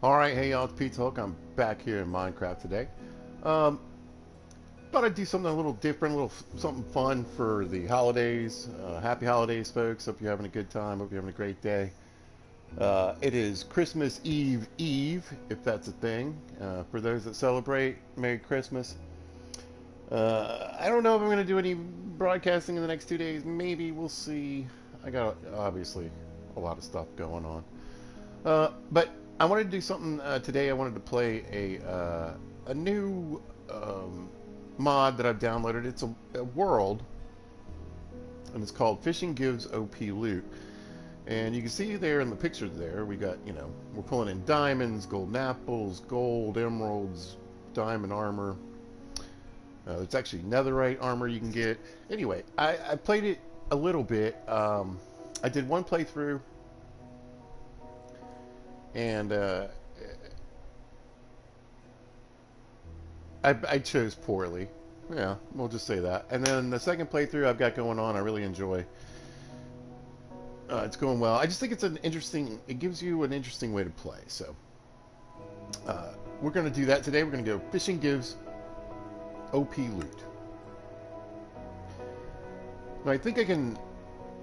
Alright, hey y'all, it's Pizza Hook. I'm back here in Minecraft today. Um, Thought I'd do something a little different, a little something fun for the holidays. Happy holidays, folks. Hope you're having a good time. Hope you're having a great day. It is Christmas Eve, if that's a thing. For those that celebrate, Merry Christmas. I don't know if I'm going to do any broadcasting in the next 2 days. Maybe we'll see. I got obviously a lot of stuff going on. But I wanted to do something today. I wanted to play a new mod that I've downloaded. It's a world, and it's called Fishing Gives OP Loot. And you can see there in the picture there, we got, we're pulling in diamonds, golden apples, gold, emeralds, diamond armor. It's actually netherite armor you can get. Anyway, I played it a little bit. I did one playthrough, and I chose poorly. Yeah, we'll just say that. And then the second playthrough I've got going on, I really enjoy. It's going well. I just think it's an interesting. It gives you an interesting way to play. So uh, we're going to do that today. We're going to go fishing gives OP loot. Now I think I can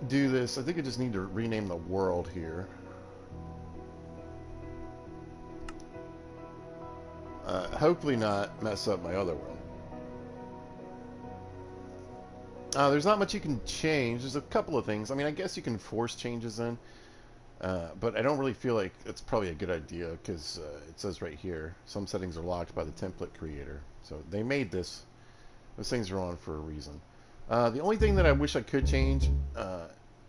do this. I think I just need to rename the world here. Hopefully not mess up my other world. There's not much you can change. There's a couple of things. I mean, I guess you can force changes in, but I don't really feel like it's probably a good idea because it says right here, some settings are locked by the template creator. So they made this. Those things are on for a reason. The only thing that I wish I could change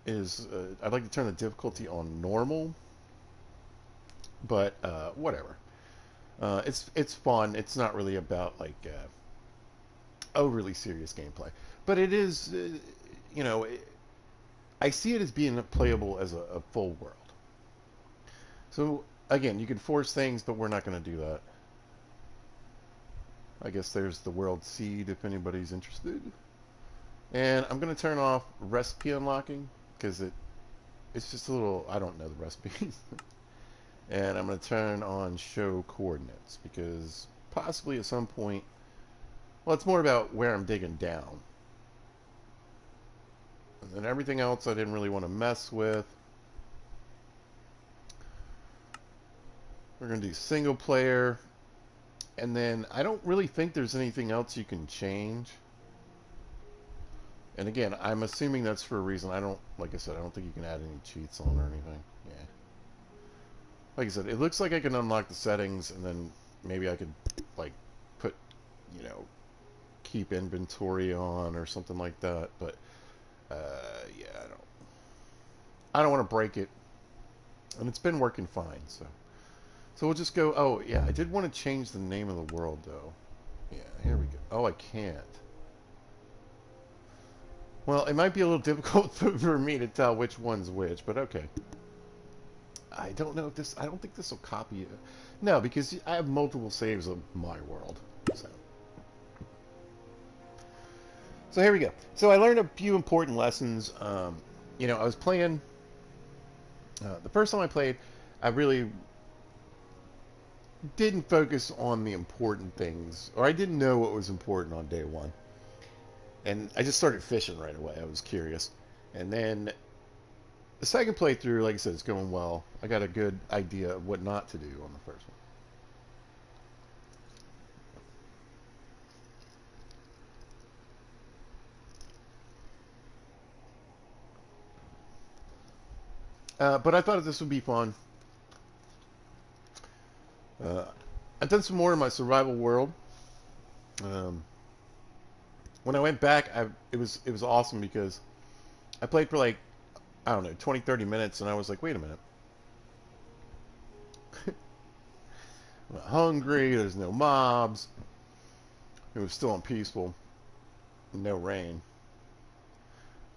is I'd like to turn the difficulty on normal, but whatever. It's fun. It's not really about like overly serious gameplay, but it is. You know, I see it as being playable as a full world. So again, you can force things, but we're not going to do that. I guess there's the world seed if anybody's interested. And I'm going to turn off recipe unlocking because it's just a little, I don't know the recipes. And I'm going to turn on show coordinates because possibly at some point, well, it's more about where I'm digging down. And then everything else I didn't really want to mess with. We're going to do single player. And then I don't really think there's anything else you can change. And again, I'm assuming that's for a reason. I don't, like I said, I don't think you can add any cheats on or anything. Yeah. Like I said, it looks like I can unlock the settings and then maybe I could, like, put, you know, keep inventory on or something like that. But, yeah, I don't want to break it. And it's been working fine, so. So we'll just go, oh, yeah, I did want to change the name of the world, though. Yeah, here we go. Oh, I can't. Well, it might be a little difficult for me to tell which one's which, but okay. I don't know if this. I don't think this will copy it. No, because I have multiple saves of my world. So here we go. So I learned a few important lessons. I was playing. The first time I played, I really didn't focus on the important things, or I didn't know what was important on day one. And I just started fishing right away. I was curious. And then the second playthrough, like I said, is going well. I got a good idea of what not to do on the first one. But I thought this would be fun. Uh, I've done some more in my survival world. Um, when I went back, it was awesome because I played for like, I don't know, 20, 30 minutes, and I was like, wait a minute. I'm not hungry, there's no mobs. It was still unpeaceful. No rain.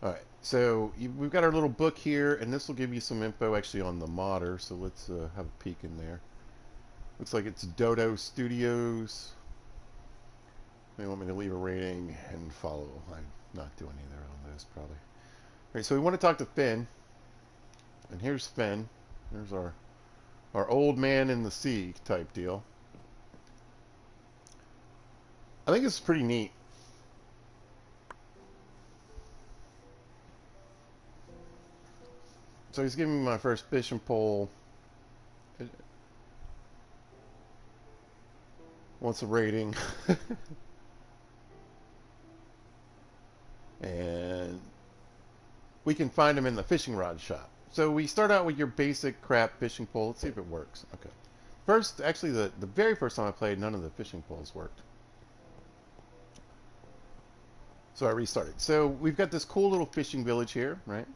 Alright, so we've got our little book here, and this will give you some info actually on the modder, so let's have a peek in there. Looks like it's Dodo Studios. They want me to leave a rating and follow. I'm not doing either of those, probably. Alright, so we want to talk to Finn. And here's Finn. There's our our old man in the sea type deal. I think it's pretty neat. So he's giving me my first fishing pole. It wants a rating. And we can find them in the fishing rod shop. So we start out with your basic crap fishing pole. Let's see if it works. Okay. First, actually, the very first time I played, none of the fishing poles worked. So I restarted. So we've got this cool little fishing village here, right?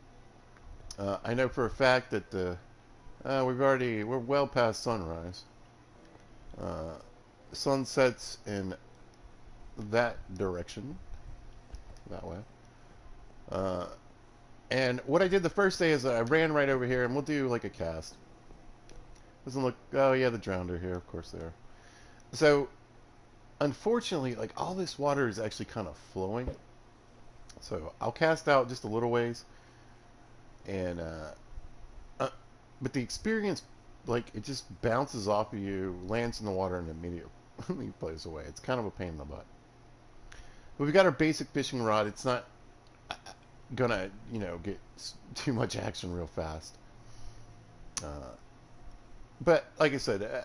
I know for a fact that we're well past sunrise. Uh, sun sets in that direction, that way. Uh, and what I did the first day is I ran right over here, and we'll do like a cast. Doesn't look. Oh yeah, the drowned are here, of course they are. So unfortunately, like all this water is actually kind of flowing. So I'll cast out just a little ways, and uh, but the experience, like it just bounces off of you, lands in the water, and immediately plays away. It's kind of a pain in the butt. But we got our basic fishing rod. It's not gonna, get too much action real fast. But like I said,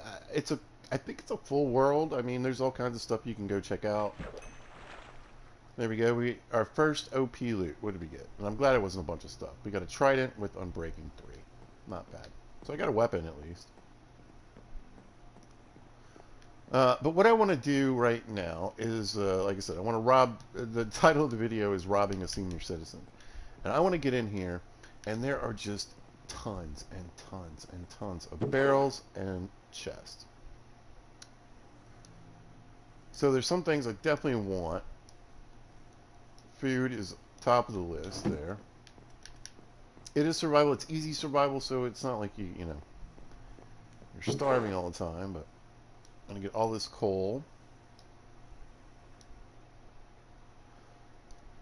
I think it's a full world. I mean, there's all kinds of stuff you can go check out. There we go. Our first OP loot. What did we get? And I'm glad it wasn't a bunch of stuff. We got a trident with Unbreaking 3. Not bad. So I got a weapon at least. But what I want to do right now is, like I said, I want to rob. The title of the video is "Robbing a Senior Citizen," and I want to get in here, and there are just tons and tons and tons of barrels and chests. So there's some things I definitely want. Food is top of the list there. It is survival. It's easy survival, so it's not like you're starving all the time. But I'm gonna get all this coal.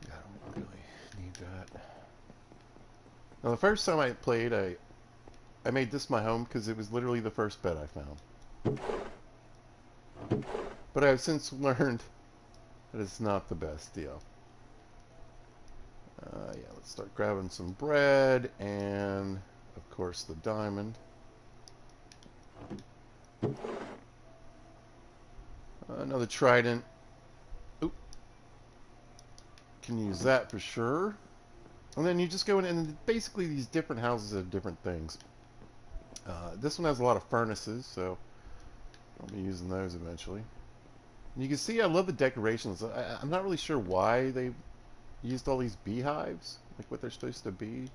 I don't really need that. Now, the first time I played, I made this my home because it was literally the first bed I found. But I've since learned that it's not the best deal. Yeah, let's start grabbing some bread and, of course, the diamond. Another trident. Oop. Can use that for sure. And then you just go in, and basically these different houses have different things. This one has a lot of furnaces, so I'll be using those eventually. And you can see I love the decorations. I'm not really sure why they used all these beehives, like what they're supposed to be.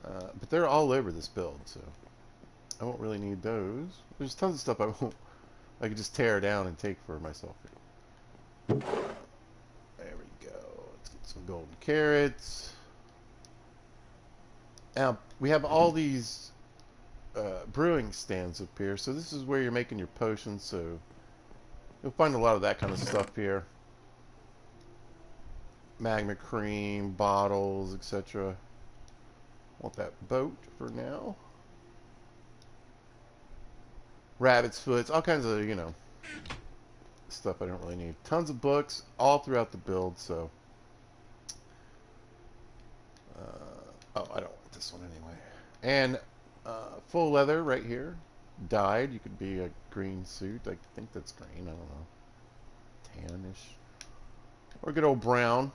But they're all over this build, so I won't really need those. There's tons of stuff I could just tear down and take for myself here. There we go. Let's get some golden carrots. Now, we have all these brewing stands up here, so this is where you're making your potions, so you'll find a lot of that kind of stuff here. Magma cream, bottles, etc. Want that boat for now. Rabbit's foots, all kinds of, stuff I don't really need. Tons of books all throughout the build, so. Oh, I don't want this one anyway. And full leather right here. Dyed. You could be a green suit. I think that's green. I don't know. Tannish. Or good old brown.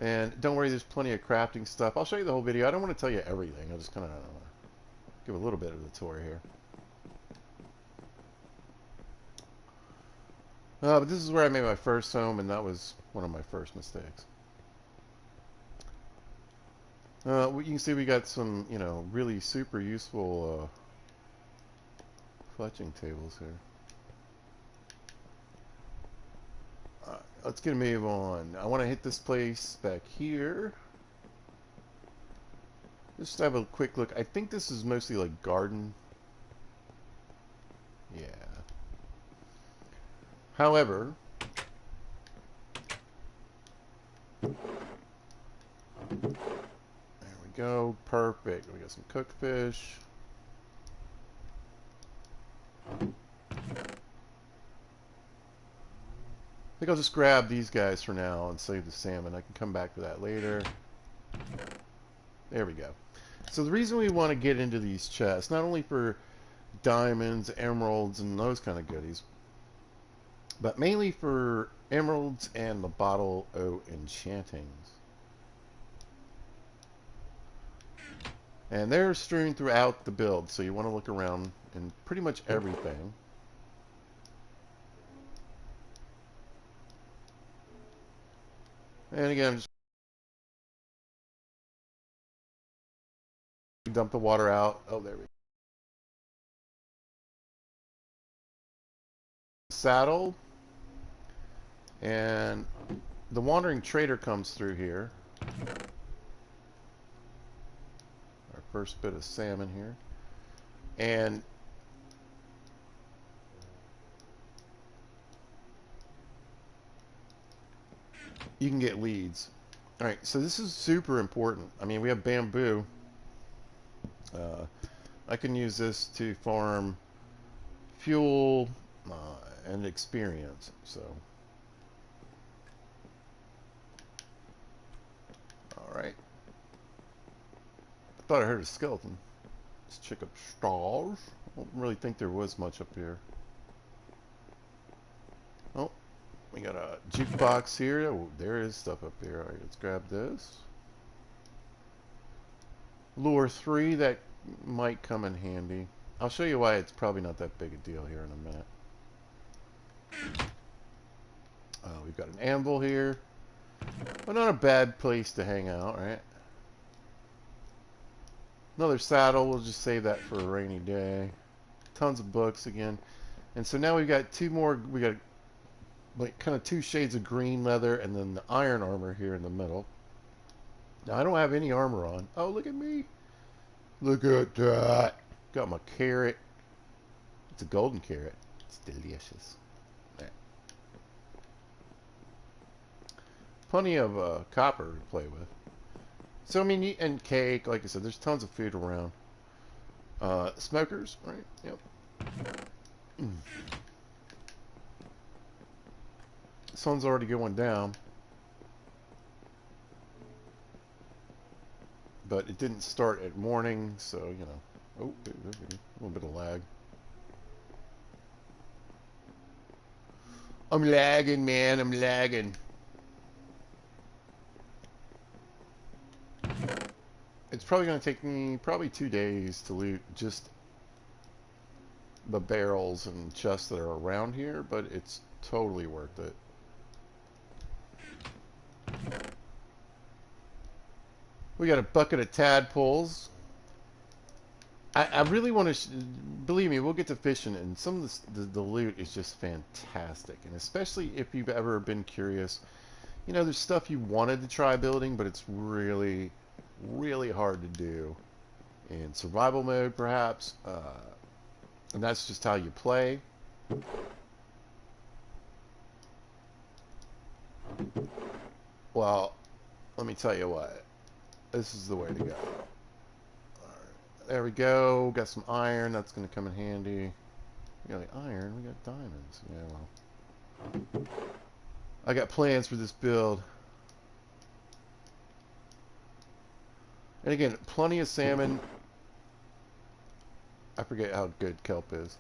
And don't worry, there's plenty of crafting stuff. I'll show you the whole video. I don't want to tell you everything. I'll just kind of give a little bit of the tour here. But this is where I made my first home, and that was one of my first mistakes. You can see we got some, really super useful fletching tables here. Let's get a move on. I want to hit this place back here. Just have a quick look. I think this is mostly like garden. Yeah. However, there we go. Perfect. We got some cooked fish. think I'll just grab these guys for now and save the salmon. I can come back to that later. There we go. So the reason we want to get into these chests, not only for diamonds, emeralds, and those kind of goodies, but mainly for emeralds and the bottle o' enchantings. And they're strewn throughout the build, so you want to look around in pretty much everything. And again, just dump the water out. Oh, there we go. Saddle. And the wandering trader comes through here. Our first bit of salmon here. And you can get leads. Alright, so this is super important. I mean, we have bamboo. I can use this to farm fuel and experience. So, alright. I thought I heard a skeleton. Let's check up stars. I don't really think there was much up here. Oh, we got a jukebox here. Oh, there is stuff up here. Alright, let's grab this. Lure 3, that might come in handy. I'll show you why it's probably not that big a deal here in a minute. We've got an anvil here. But not a bad place to hang out, right? Another saddle. We'll just save that for a rainy day. Tons of books again. And so now we've got two more. We got like kind of two shades of green leather and then the iron armor here in the middle. Now I don't have any armor on. Oh, look at me. Look at that. Got my carrot. It's a golden carrot. It's delicious. Yeah. Plenty of copper to play with. So, I mean, and cake, like I said, there's tons of food around. Smokers, right? Yep. Sun's already going down. But it didn't start at morning, so, you know. Oh, a little bit of lag. I'm lagging, man. I'm lagging. It's probably going to take me probably 2 days to loot just the barrels and chests that are around here, but it's totally worth it. We got a bucket of tadpoles. I really want to, believe me, we'll get to fishing, and some of the loot is just fantastic. And especially if you've ever been curious, you know, there's stuff you wanted to try building, but it's really, really hard to do in survival mode, perhaps. And that's just how you play. Well, let me tell you what. This is the way to go. Alright, there we go. Got some iron. That's going to come in handy. We got the iron. We got diamonds. Yeah, well. I got plans for this build. And again, plenty of salmon. I forget how good kelp is.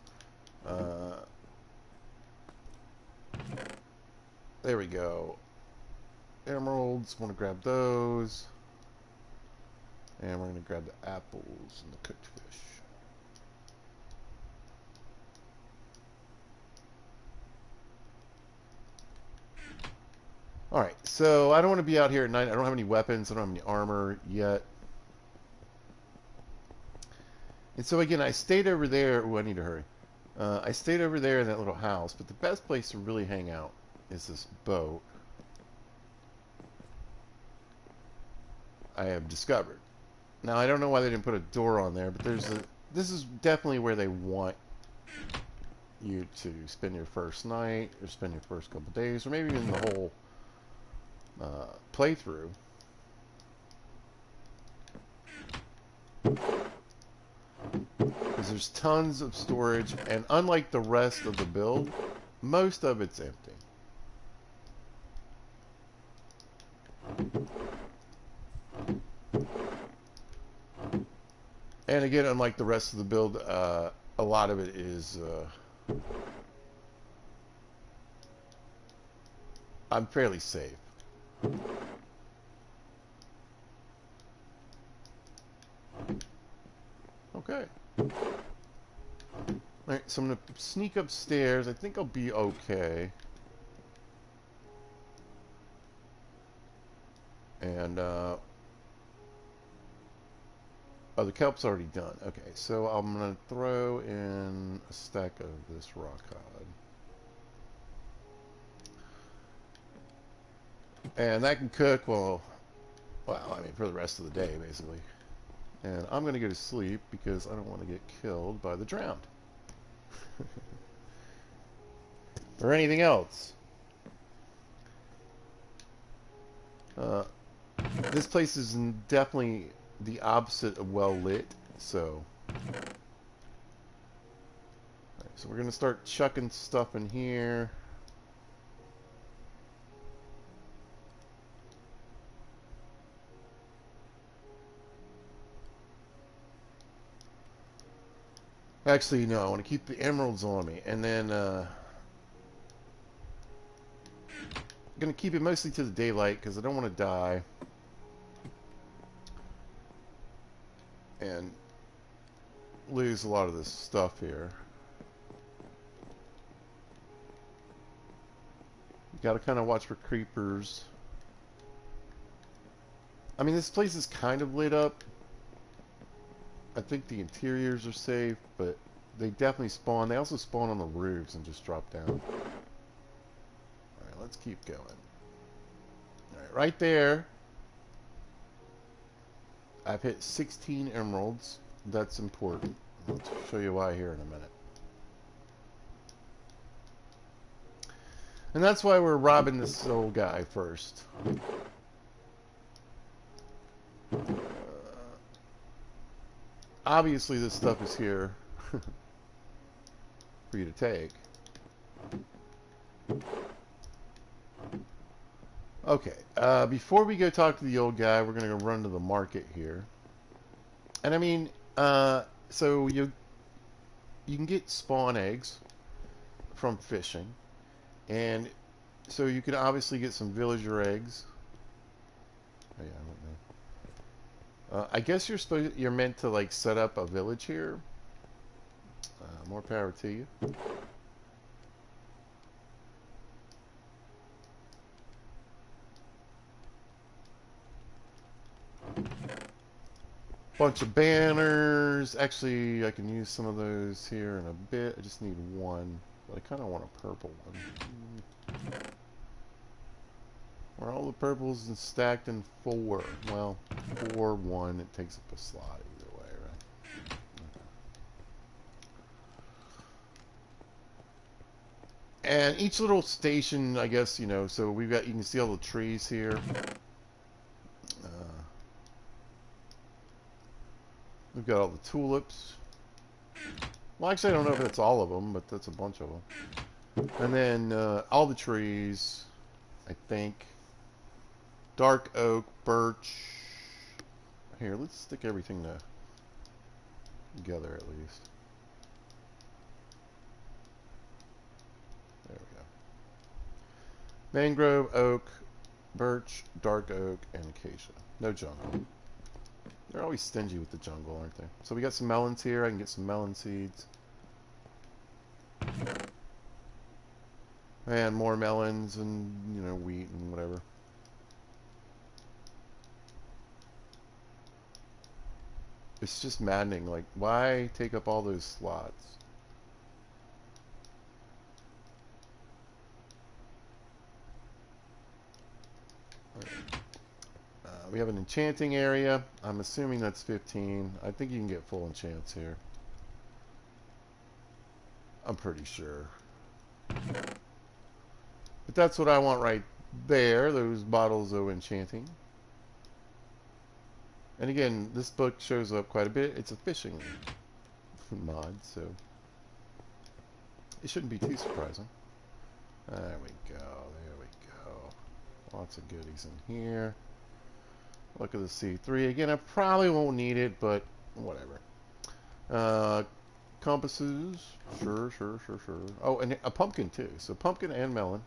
There we go. Emeralds. Want to grab those. And we're going to grab the apples and the cooked fish. Alright, so I don't want to be out here at night. I don't have any weapons. I don't have any armor yet. And so again, I stayed over there. Oh, I need to hurry. I stayed over there in that little house. But the best place to really hang out is this boat I have discovered. Now, I don't know why they didn't put a door on there, but this is definitely where they want you to spend your first night, or spend your first couple days, or maybe even the whole playthrough. Because there's tons of storage, and unlike the rest of the build, most of it's empty. And again, unlike the rest of the build, a lot of it is I'm fairly safe. Okay. Alright, so I'm going to sneak upstairs. I think I'll be okay. And, oh, the kelp's already done. Okay, so I'm going to throw in a stack of this rock hide. And that can cook, well, I mean, for the rest of the day, basically. And I'm going to go to sleep because I don't want to get killed by the drowned. Or anything else. This place is definitely the opposite of well lit, so... So we're going to start chucking stuff in here. Actually, no, I want to keep the emeralds on me. And then, I'm going to keep it mostly to the daylight because I don't want to die. And lose a lot of this stuff here. You got to kind of watch for creepers. I mean, this place is kind of lit up. I think the interiors are safe, but they definitely spawn. They also spawn on the roofs and just drop down. Alright, let's keep going. Alright, right there, I've hit 16 emeralds. That's important. I'll show you why here in a minute. And that's why we're robbing this old guy first. Obviously, this stuff is here for you to take. Okay, before we go talk to the old guy, we're going to go run to the market here. And I mean, so you can get spawn eggs from fishing. And so you can obviously get some villager eggs. Oh, yeah, I don't know. I guess you're meant to like set up a village here. More power to you. Bunch of banners. Actually, I can use some of those here in a bit. I just need one, but I kind of want a purple one. Where all the purples and stacked in 4. Well, 4, 1. It takes up a slot either way, right? Okay. And each little station, I guess, you know, so we've got, you can see all the trees here. We've got all the tulips. Well, actually, I don't know if that's all of them, but that's a bunch of them. And then all the trees, I think. Dark oak, birch. Here, let's stick everything together at least. There we go. Mangrove, oak, birch, dark oak, and acacia. No jungle. They're always stingy with the jungle, aren't they? So we got some melons here. I can get some melon seeds. And more melons and, you know, wheat and whatever. It's just maddening. Like, why take up all those slots? We have an enchanting area. I'm assuming that's 15. I think you can get full enchants here. I'm pretty sure. But that's what I want right there. Those bottles of enchanting. And again, this book shows up quite a bit. It's a fishing mod, so it shouldn't be too surprising. There we go. There we go. Lots of goodies in here. Look at the C3. Again, I probably won't need it, but whatever. Uh, compasses. Sure, sure, sure, sure. Oh, and a pumpkin too. So pumpkin and melon.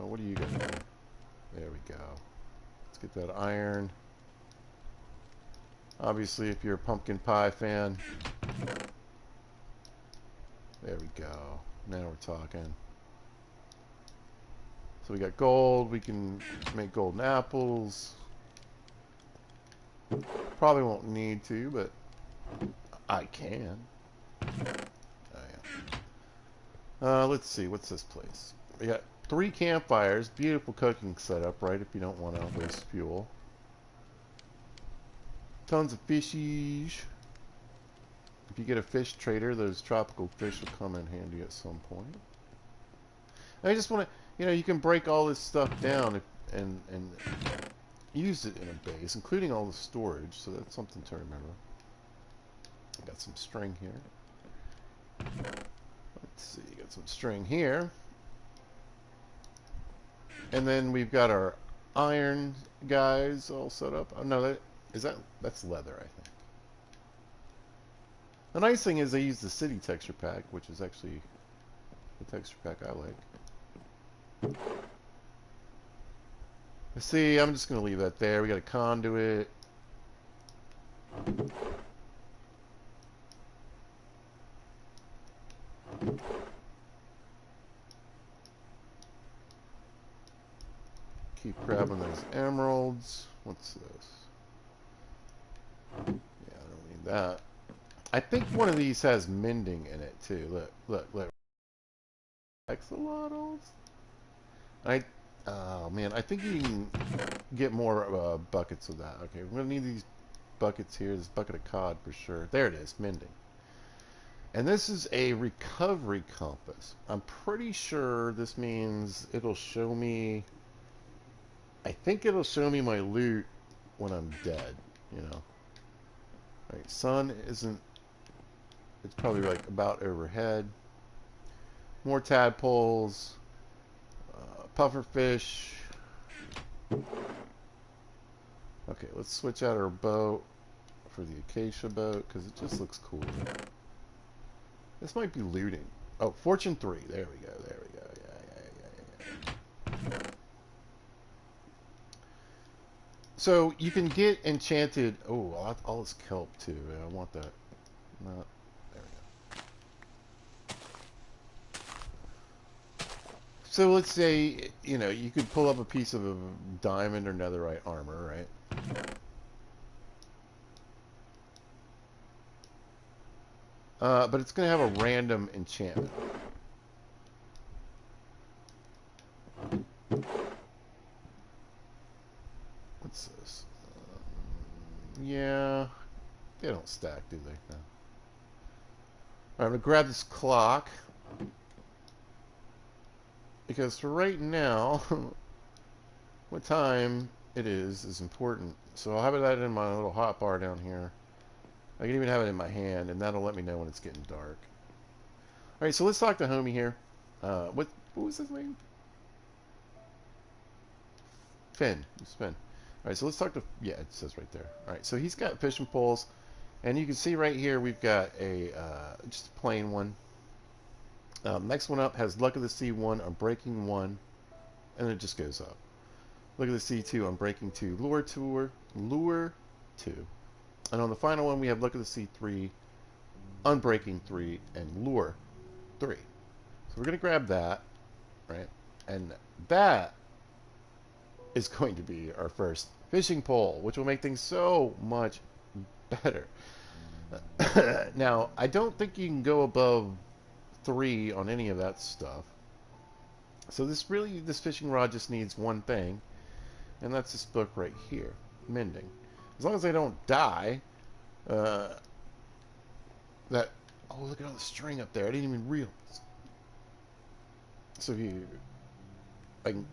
What do you got there? There we go. Let's get that iron. Obviously, if you're a pumpkin pie fan. There we go. Now we're talking. So we got gold. We can make golden apples. Probably won't need to, but I can. Oh, yeah. Let's see. What's this place? We got 3 campfires. Beautiful cooking setup, right? If you don't want to waste fuel. Tons of fishies. If you get a fish trader, those tropical fish will come in handy at some point. And I just want to, you can break all this stuff down and use it in a base, including all the storage. So that's something to remember. I got some string here. Let's see, got some string here. And then we've got our iron guys all set up. Oh no, that's leather, I think. The nice thing is they use the city texture pack, which is actually the texture pack I like. See, I'm just going to leave that there. We got a conduit. Keep grabbing those emeralds. What's this? Yeah, I don't need that. I think one of these has mending in it too. Look, look, look. Axolotls. Oh man, I think you can get more buckets of that. Okay, we're gonna need these buckets here. This bucket of cod for sure. There it is, mending. And this is a recovery compass. I'm pretty sure this means it'll show me. I think it'll show me my loot when I'm dead. Right, sun isn't. It's probably like about overhead. More tadpoles. Pufferfish. Okay, let's switch out our boat for the acacia boat because it just looks cool. This might be looting. Oh, fortune 3. There we go. There we go. Yeah. So you can get enchanted. Oh, all this kelp too. I want that. Not. There we go. So let's say you could pull up a piece of a diamond or netherite armor, right? But it's going to have a random enchantment. What's this? Yeah, they don't stack, do they? No. All right, I'm going to grab this clock. Because for right now, what time it is important. So I'll have that in my little hot bar down here. I can even have it in my hand, and that'll let me know when it's getting dark. All right, so let's talk to homie here. What was his name? Finn. It's Finn. All right, so let's talk to. Yeah, it says right there. All right, so he's got fishing poles, and you can see right here we've got a just a plain one. Next one up has Luck of the Sea 1, Unbreaking 1, and it just goes up. Look at the Sea 2, Unbreaking 2, Lure 2, and on the final one we have Look at the Sea 3, Unbreaking 3, and Lure 3. So we're going to grab that, right? And that is going to be our first fishing pole, which will make things so much better. Now, I don't think you can go above 3 on any of that stuff. So this fishing rod just needs one thing, and that's this book right here, Mending. As long as I don't die, oh, look at all the string up there. I didn't even realize. So I can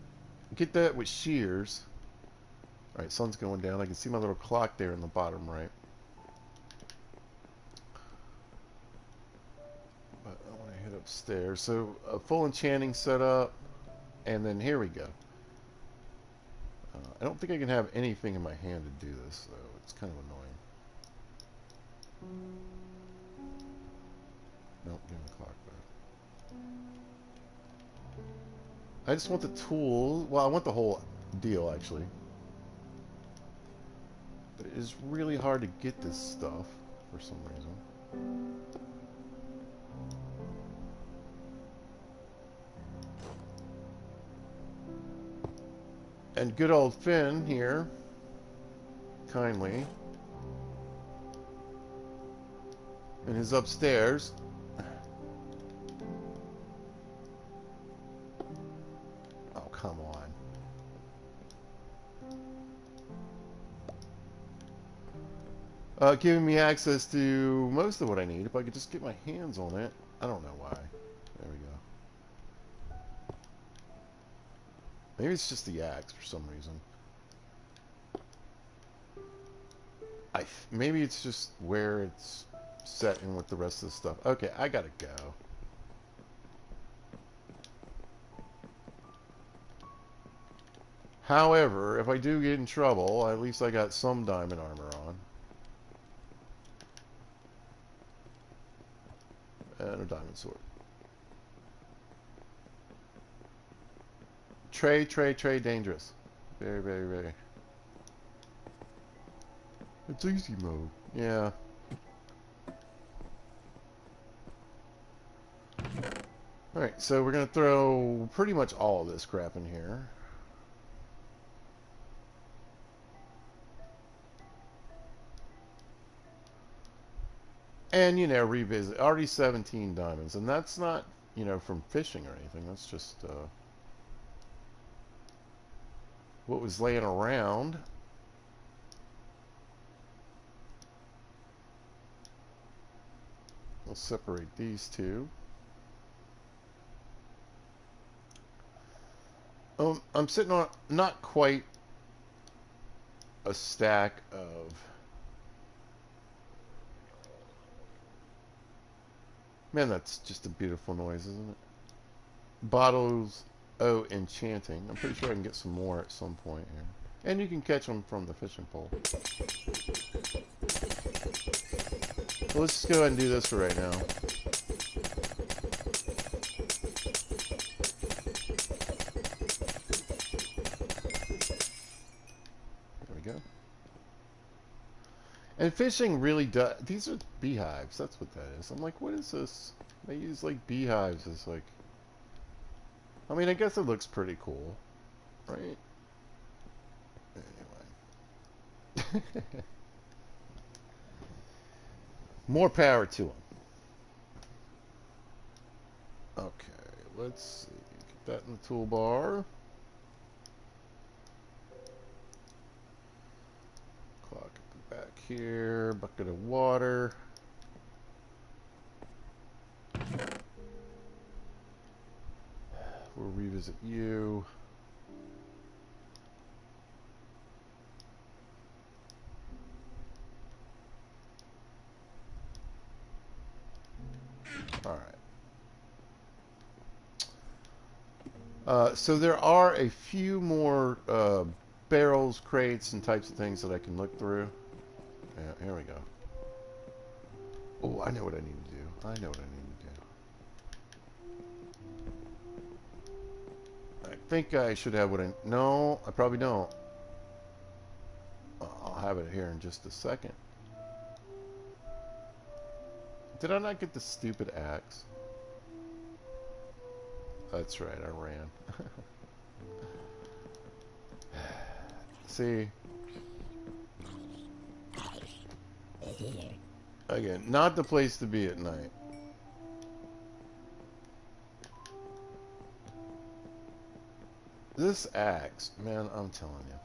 get that with shears. All right, sun's going down. I can see my little clock there in the bottom right. But I want to head upstairs. So a full enchanting setup, and then here we go. I don't think I can have anything in my hand to do this, though. It's kind of annoying. I just want the tool. Well, I want the whole deal, actually. But it is really hard to get this stuff for some reason. And good old Finn here, kindly, in his upstairs. Oh, come on. Giving me access to most of what I need. If I could just get my hands on it. I don't know why. There we go. Maybe it's just the axe for some reason. Maybe it's just where it's set in with the rest of the stuff. Okay, I gotta go. However, if I do get in trouble, at least I got some diamond armor on. And a diamond sword. Trey, dangerous. Very, very, very. It's easy mode. Yeah. Alright, so we're going to throw pretty much all of this crap in here. And, you know, revisit. Already 17 diamonds. And that's not, you know, from fishing or anything. That's just what was laying around. We'll separate these two. I'm sitting on not quite a stack of... Man, that's just a beautiful noise, isn't it? Bottles, enchanting. I'm pretty sure I can get some more at some point here. And you can catch them from the fishing pole. So let's just go ahead and do this for right now. There we go. And fishing really does... These are beehives. That's what that is. I'm like, what is this? They use, like, beehives as, like... I mean, I guess it looks pretty cool. Right? Anyway. More power to them. Okay, let's see. Get that in the toolbar. Clock back here. Bucket of water. We'll revisit you. Alright. So there are a few more barrels, crates, and types of things that I can look through. Yeah, here we go. Oh, I know what I need to do. I know what I need to do. I think I should have what I... No, I probably don't. I'll have it here in just a second. Did I not get the stupid axe? That's right, I ran. See? Again, not the place to be at night. This axe, man, I'm telling you.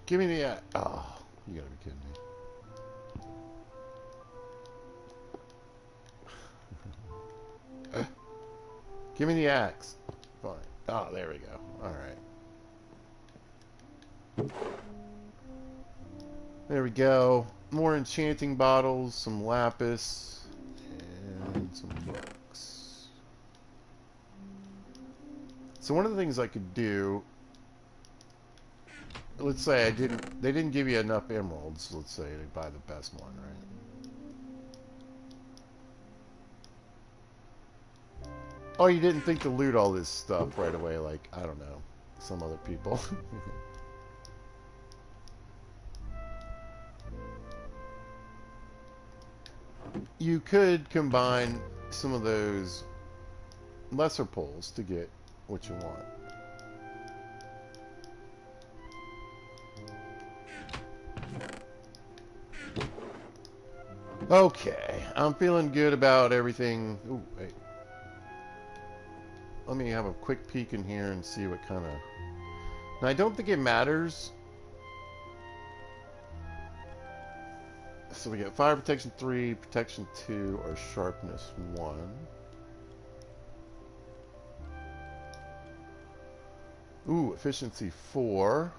Give me the axe. Oh, you gotta be kidding me. Give me the axe. Fine. Oh, there we go. Alright. There we go. More enchanting bottles, some lapis, and some books. So one of the things I could do, let's say they didn't give you enough emeralds, let's say, to buy the best one, right? Oh, you didn't think to loot all this stuff right away, like, I don't know, some other people. You could combine some of those lesser pulls to get what you want. Okay, I'm feeling good about everything. Ooh, wait. Let me have a quick peek in here and see what kind of... Now, I don't think it matters. So we get fire protection 3, protection 2, or sharpness 1. Ooh, efficiency 4.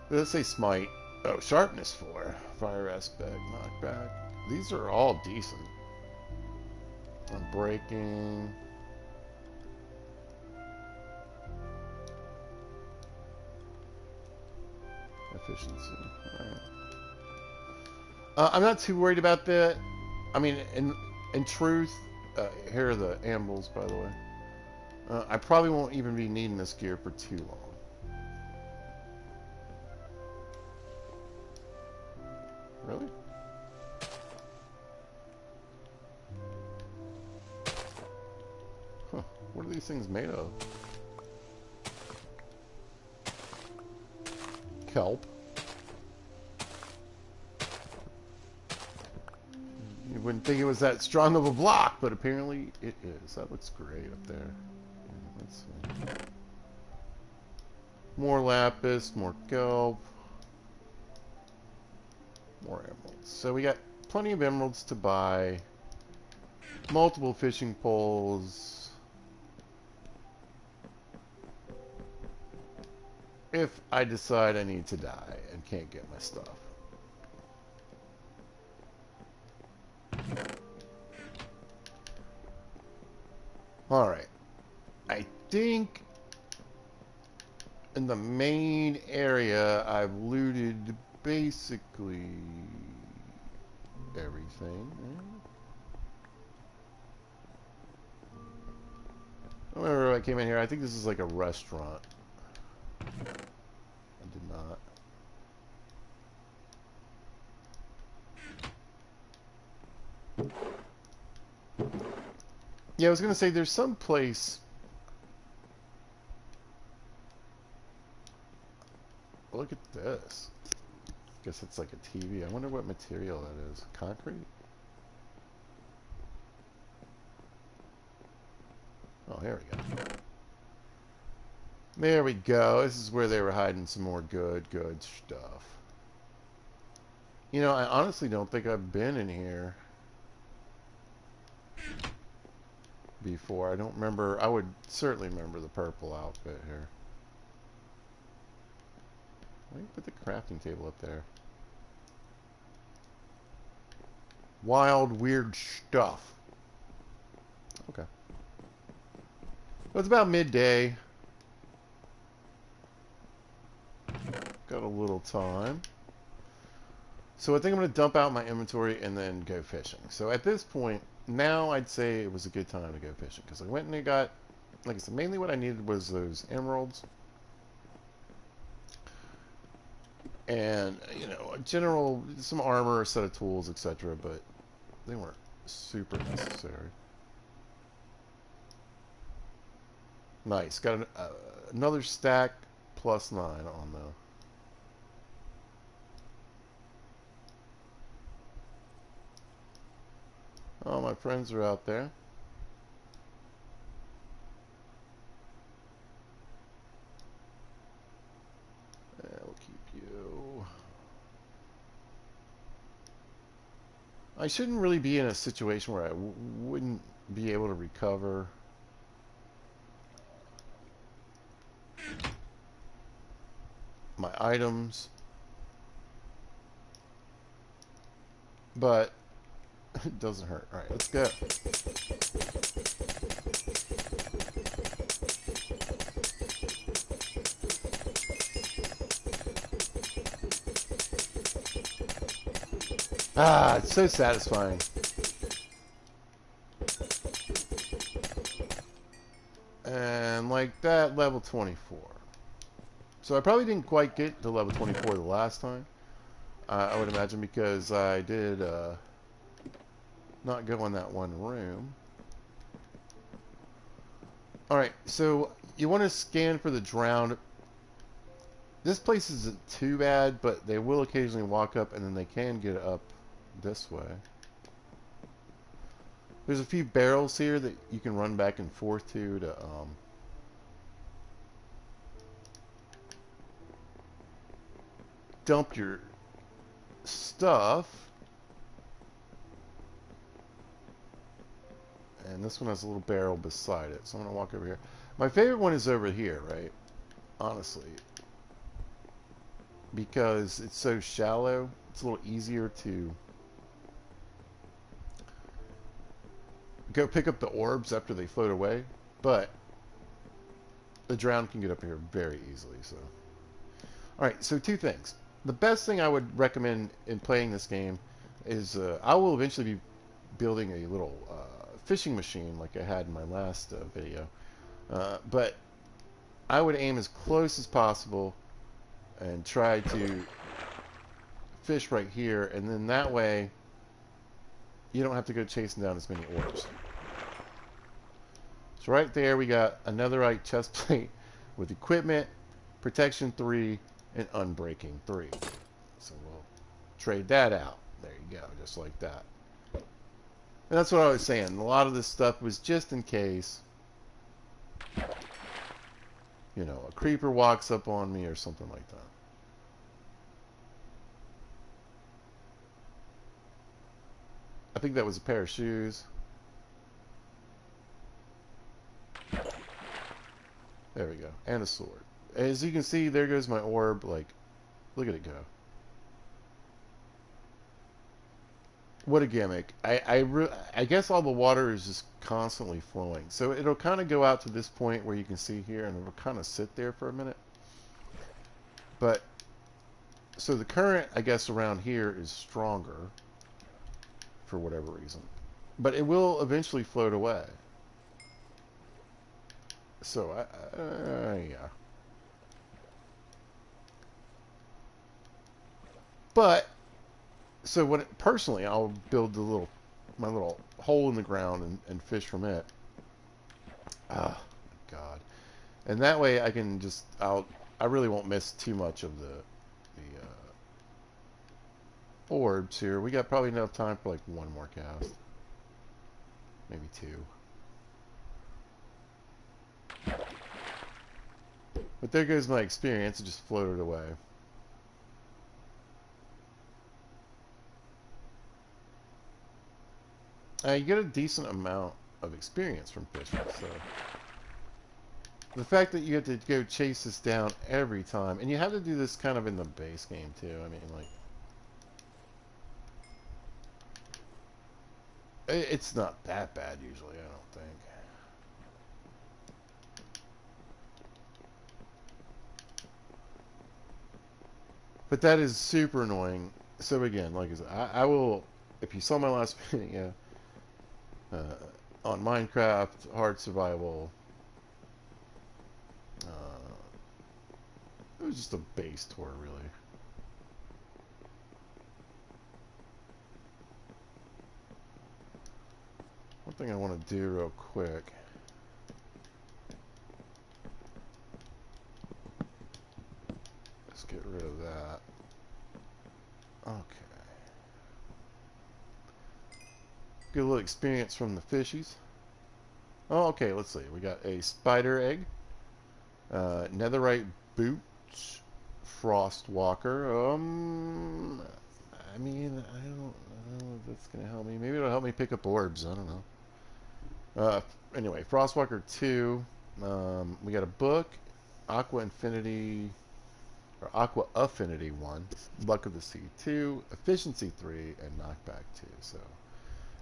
Let's say smite. Oh, sharpness 4. Fire aspect, knockback. These are all decent. Unbreaking. Efficiency. Right. I'm not too worried about that. I mean, in truth, here are the ambles, by the way. I probably won't even be needing this gear for too long. Really? Huh. What are these things made of? Kelp. You wouldn't think it was that strong of a block, but apparently it is. That looks great up there. Yeah, let's see. More lapis, more kelp, more emeralds. So we got plenty of emeralds to buy. Multiple fishing poles. If I decide I need to die and can't get my stuff. Alright. I think in the main area I've looted basically everything. I remember I came in here, I think this is like a restaurant. I did not. Yeah, I was gonna say there's some place. Look at this. Guess it's like a TV. I wonder what material that is. Concrete? Oh, here we go. There we go. This is where they were hiding some more good stuff. You know, I honestly don't think I've been in here before. I don't remember. I would certainly remember the purple outfit here. Why do you put the crafting table up there? Wild, weird stuff. Okay. Well, it's about midday. Got a little time. So I think I'm going to dump out my inventory and then go fishing. So at this point, now I'd say it was a good time to go fishing. Because I went and I got, like I said, mainly what I needed was those emeralds. And, you know, general, some armor, a set of tools, etc. But they weren't super necessary. Nice. Got another stack plus 9 on though. Oh, my friends are out there. Yeah, we'll keep you. I shouldn't really be in a situation where I wouldn't be able to recover. My items. But it doesn't hurt. Alright, let's go. Ah, it's so satisfying. And like that, level 24. So I probably didn't quite get to level 24 the last time. I would imagine because I did not go in that one room. Alright, so you want to scan for the drowned. This place isn't too bad, but they will occasionally walk up and then they can get up this way. There's a few barrels here that you can run back and forth to dump your stuff. And this one has a little barrel beside it. So I'm going to walk over here. My favorite one is over here, right? Honestly. Because it's so shallow, it's a little easier to go pick up the orbs after they float away. But the drowned can get up here very easily. So, alright, so two things. The best thing I would recommend in playing this game is I will eventually be building a little fishing machine like I had in my last video. But I would aim as close as possible and try to fish right here, and then that way you don't have to go chasing down as many orbs. So right there we got another right chest plate with equipment, protection 3, and unbreaking 3. So we'll trade that out. There you go, just like that. And that's what I was saying. A lot of this stuff was just in case, you know, a creeper walks up on me or something like that. I think that was a pair of shoes. There we go. And a sword. As you can see, there goes my orb. Like, look at it go. What a gimmick. I guess all the water is just constantly flowing. So it'll kind of go out to this point where you can see here, and it'll kind of sit there for a minute. But, so the current, I guess, around here is stronger for whatever reason. But it will eventually float away. So, yeah. But, so when personally, I'll build my little hole in the ground and fish from it. Ah, God. And that way I can just, I really won't miss too much of the orbs here. We got probably enough time for like one more cast. Maybe two. But there goes my experience. It just floated away. You get a decent amount of experience from fishing, so the fact that you have to go chase this down every time, and you have to do this kind of in the base game too. I mean, like, it's not that bad usually, I don't think. But that is super annoying. So again, like I said, I will, if you saw my last video on Minecraft hard survival, it was just a base tour, really. One thing I want to do real quick. Let's get rid of that. Okay. Get a little experience from the fishies. Oh, okay, let's see. We got a spider egg, netherite boots, frost walker. I mean, I don't know if that's gonna help me. Maybe it'll help me pick up orbs. I don't know. Anyway, Frostwalker 2. We got a book, Aqua Infinity, or Aqua Affinity 1, Luck of the Sea 2, Efficiency 3, and Knockback 2. So,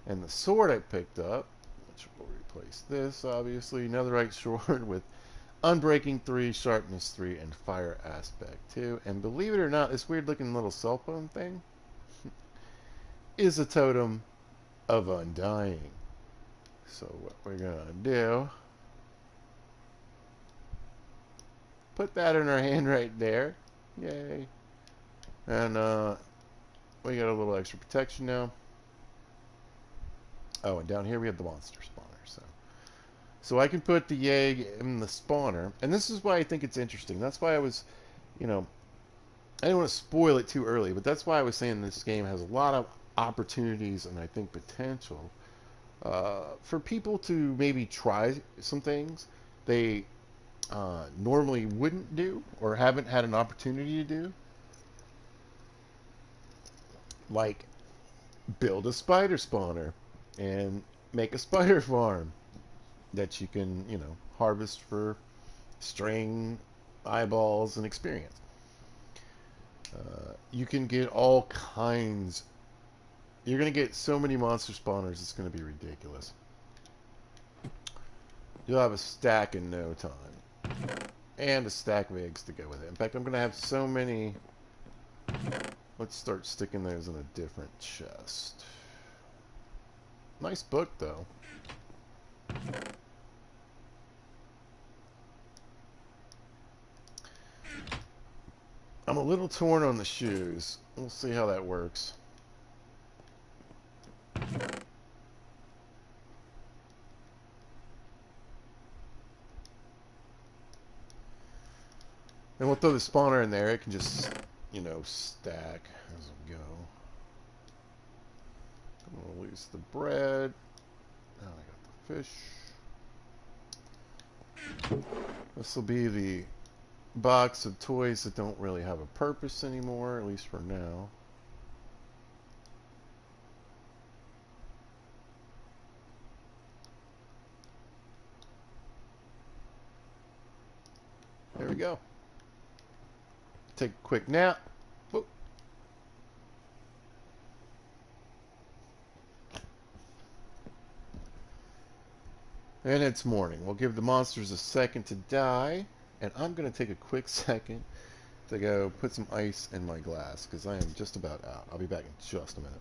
and the sword I picked up, which will replace this, obviously, Netherite sword with Unbreaking 3, Sharpness 3, and Fire Aspect 2. And believe it or not, this weird looking little cell phone thing is a totem of Undying. So what we're going to do put that in our hand right there. Yay. And we got a little extra protection now. Oh, and down here we have the monster spawner. So I can put the egg in the spawner. And this is why I think it's interesting. That's why I was, you know, I didn't want to spoil it too early, but that's why I was saying this game has a lot of opportunities and I think potential for people to maybe try some things they normally wouldn't do or haven't had an opportunity to do, like build a spider spawner and make a spider farm that you can, harvest for string, eyeballs, and experience. You can get all kinds. You're going to get so many monster spawners, it's going to be ridiculous. You'll have a stack in no time. And a stack of eggs to go with it. In fact, I'm going to have so many. Let's start sticking those in a different chest. Nice book, though. I'm a little torn on the shoes. We'll see how that works. And we'll throw the spawner in there. It can just, stack as we go. I'm going to release the bread. Now I got the fish. This will be the box of toys that don't really have a purpose anymore, at least for now. There we go. Take a quick nap. Whoop. And it's morning. We'll give the monsters a second to die. And I'm going to take a quick second to go put some ice in my glass because I am just about out. I'll be back in just a minute.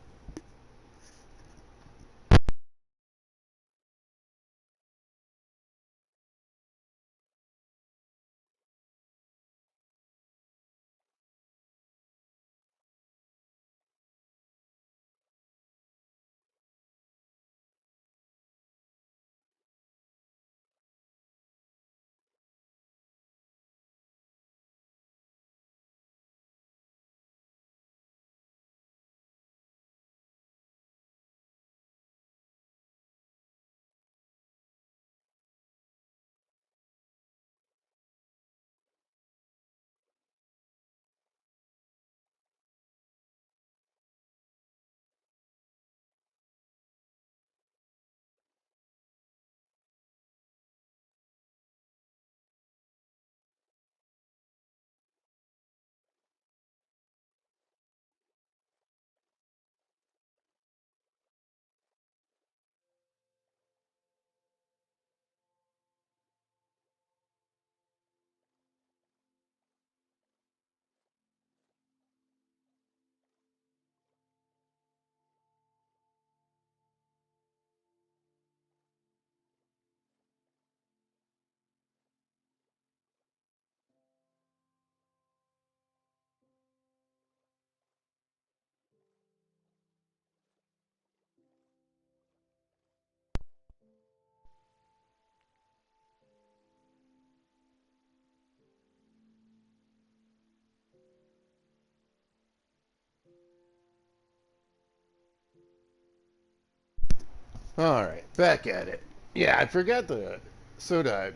All right, back at it. Yeah, I forgot the soda I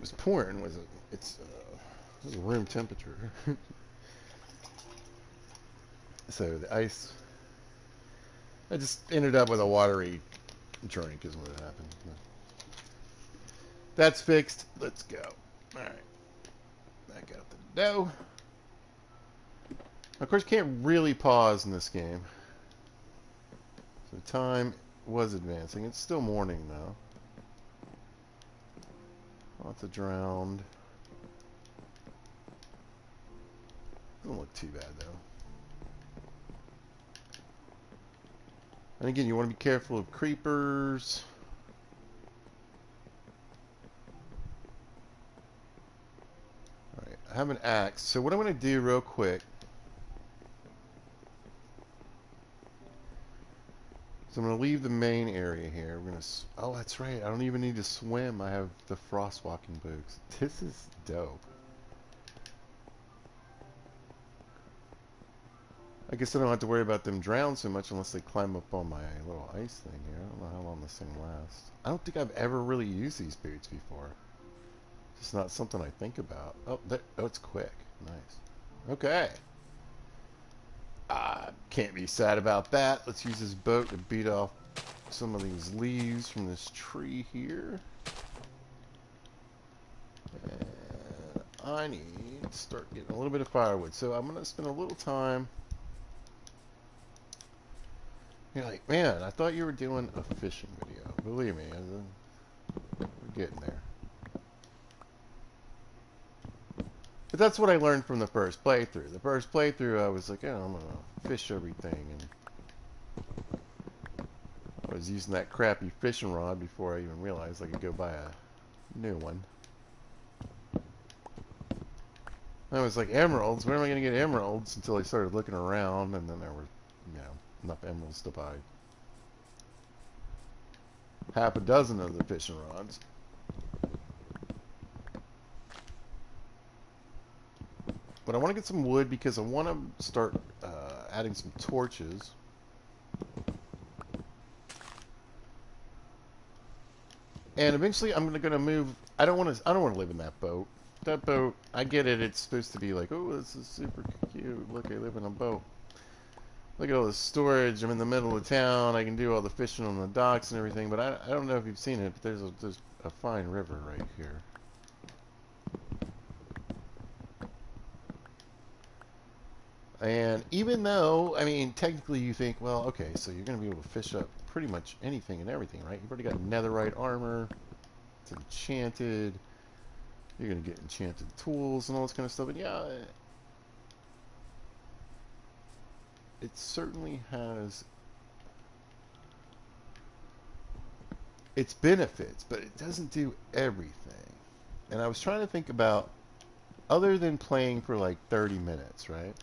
was pouring was it's room temperature. So the ice, I just ended up with a watery drink is what happened. That's fixed. Let's go. All right, back out the dough. Of course, you can't really pause in this game. So time was advancing. It's still morning though. Lots of drowned. Doesn't look too bad though. And again, you want to be careful of creepers. Alright, I have an axe. So what I'm going to do real quick. So I'm going to leave the main area here. We're going to... Oh, that's right. I don't even need to swim. I have the frost walking boots. This is dope. I guess I don't have to worry about them drown so much unless they climb up on my little ice thing here. I don't know how long this thing lasts. I don't think I've ever really used these boots before. It's not something I think about. Oh, oh, it's quick. Nice. Okay. Can't be sad about that. Let's use this boat to beat off some of these leaves from this tree here. And I need to start getting a little bit of firewood. So I'm going to spend a little time. You're like, man, I thought you were doing a fishing video. Believe me, we're getting there. But that's what I learned from the first playthrough. The first playthrough, I was like, yeah, I'm going to fish everything. And I was using that crappy fishing rod before I even realized I could go buy a new one. I was like, emeralds? Where am I going to get emeralds? Until I started looking around, and then there were, enough emeralds to buy half a dozen of the fishing rods. But I want to get some wood because I want to start adding some torches. And eventually, I'm going to move. I don't want to live in that boat. That boat, I get it. It's supposed to be like, oh, this is super cute. Look, I live in a boat. Look at all the storage. I'm in the middle of town. I can do all the fishing on the docks and everything. But I don't know if you've seen it, but there's a fine river right here. And even though, I mean, technically you think, well, okay, so you're going to be able to fish up pretty much anything and everything, right? You've already got netherite armor. It's enchanted. You're going to get enchanted tools and all this kind of stuff. And yeah, it certainly has its benefits, but it doesn't do everything. And I was trying to think about, other than playing for like 30 minutes, right?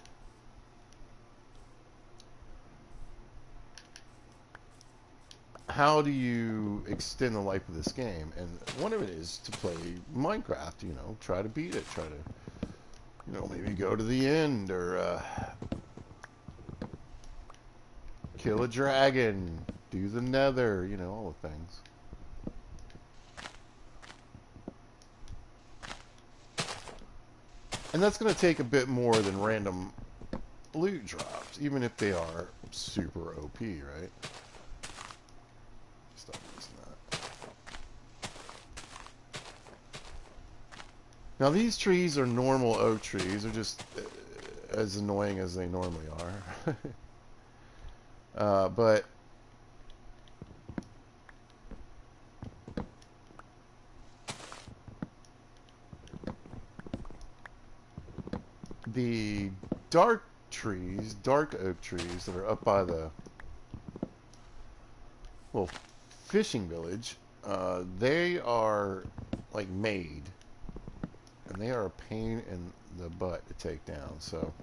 How do you extend the life of this game? And one of it is to play Minecraft, try to beat it, try to, maybe go to the end, or kill a dragon, do the nether, all the things. And that's going to take a bit more than random loot drops, even if they are super OP, right? Stop using that. Now these trees are normal oak trees. They're just as annoying as they normally are. But the dark oak trees that are up by the little fishing village, they are like made, and they are a pain in the butt to take down. So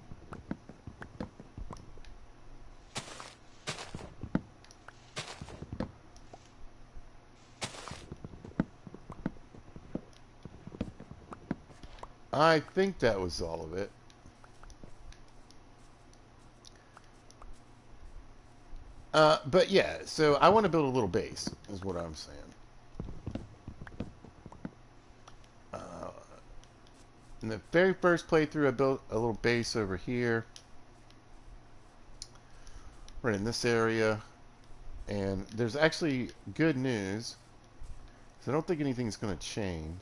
I think that was all of it. But yeah, so I want to build a little base, is what I'm saying. In the very first playthrough, I built a little base over here, right in this area. And there's actually good news, because I don't think anything's going to change.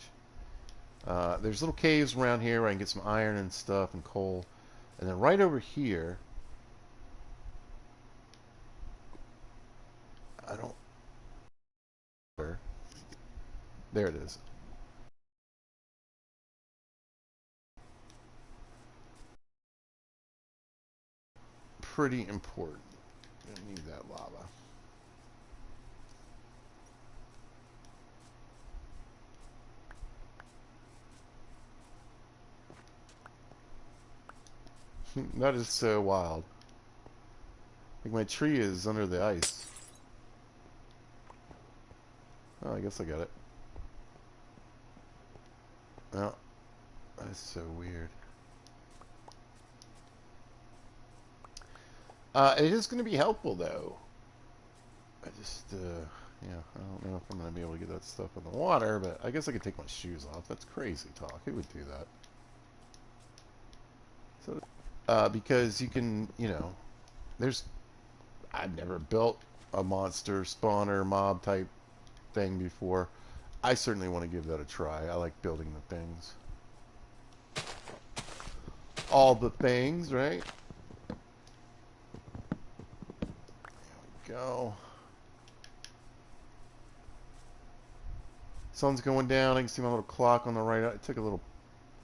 There's little caves around here where I can get some iron and stuff and coal. And then right over here, I don't... There it is. Pretty important. I need that lava. That is so wild. Like my tree is under the ice. Oh, I guess I got it. Oh, that's so weird. It is going to be helpful, though. I just, yeah, I don't know if I'm going to be able to get that stuff in the water, but I guess I could take my shoes off. That's crazy talk. Who would do that? So, because you can, there's, I've never built a monster spawner mob type thing before. I certainly want to give that a try. I like building the things. All the things, right? There we go. Sun's going down. I can see my little clock on the right. I took a little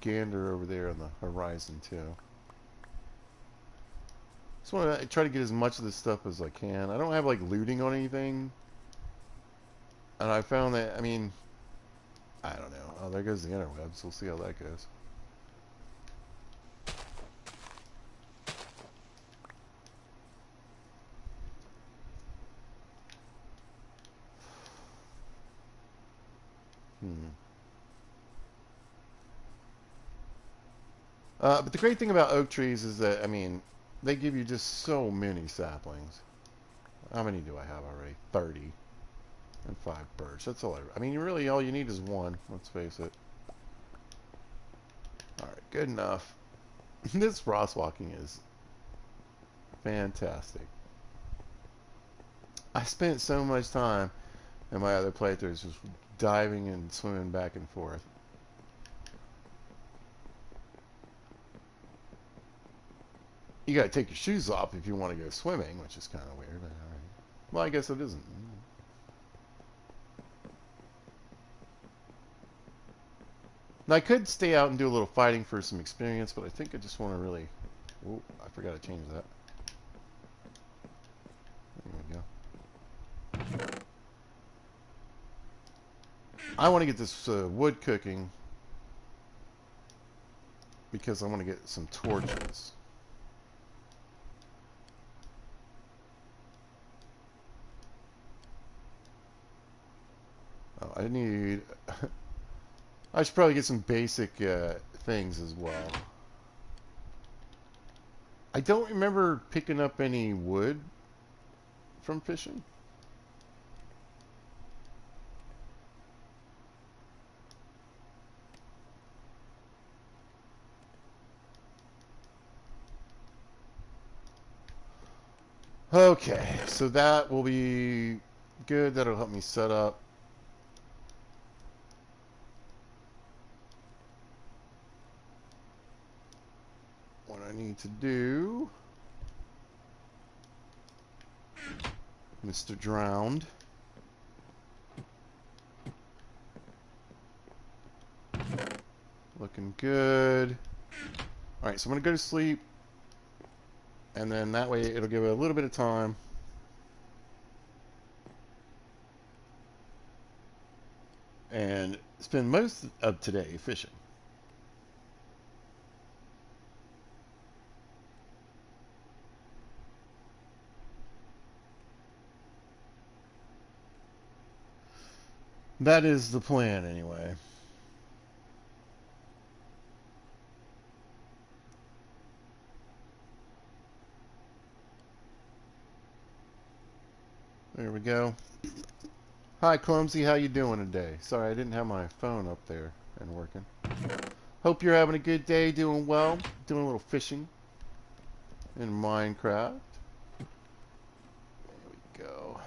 gander over there on the horizon, too. Just want to try to get as much of this stuff as I can. I don't have, like, looting on anything. And I found that, I mean, I don't know. Oh, there goes the interwebs. We'll see how that goes. But the great thing about oak trees is that, I mean, they give you just so many saplings. How many do I have already? 30. And 5 birch. That's all I mean, really, all you need is one. Let's face it. Alright, good enough. This frost walking is fantastic. I spent so much time in my other playthroughs just diving and swimming back and forth. You gotta take your shoes off if you want to go swimming, which is kind of weird, but alright. Well, I guess it isn't. Now, I could stay out and do a little fighting for some experience, but I think I just want to really... Oh, I forgot to change that. There we go. I want to get this wood cooking because I want to get some torches. Oh, I need... I should probably get some basic things as well. I don't remember picking up any wood from fishing. Okay, so that will be good. That'll help me set up. What I need to do, Mr. Drowned. Looking good. Alright, so I'm going to go to sleep. And then that way it'll give it a little bit of time. And spend most of today fishing. That is the plan, anyway. There we go. Hi, Clumsy. How you doing today? Sorry, I didn't have my phone up there and working. Hope you're having a good day, doing well. Doing a little fishing in Minecraft. There we go.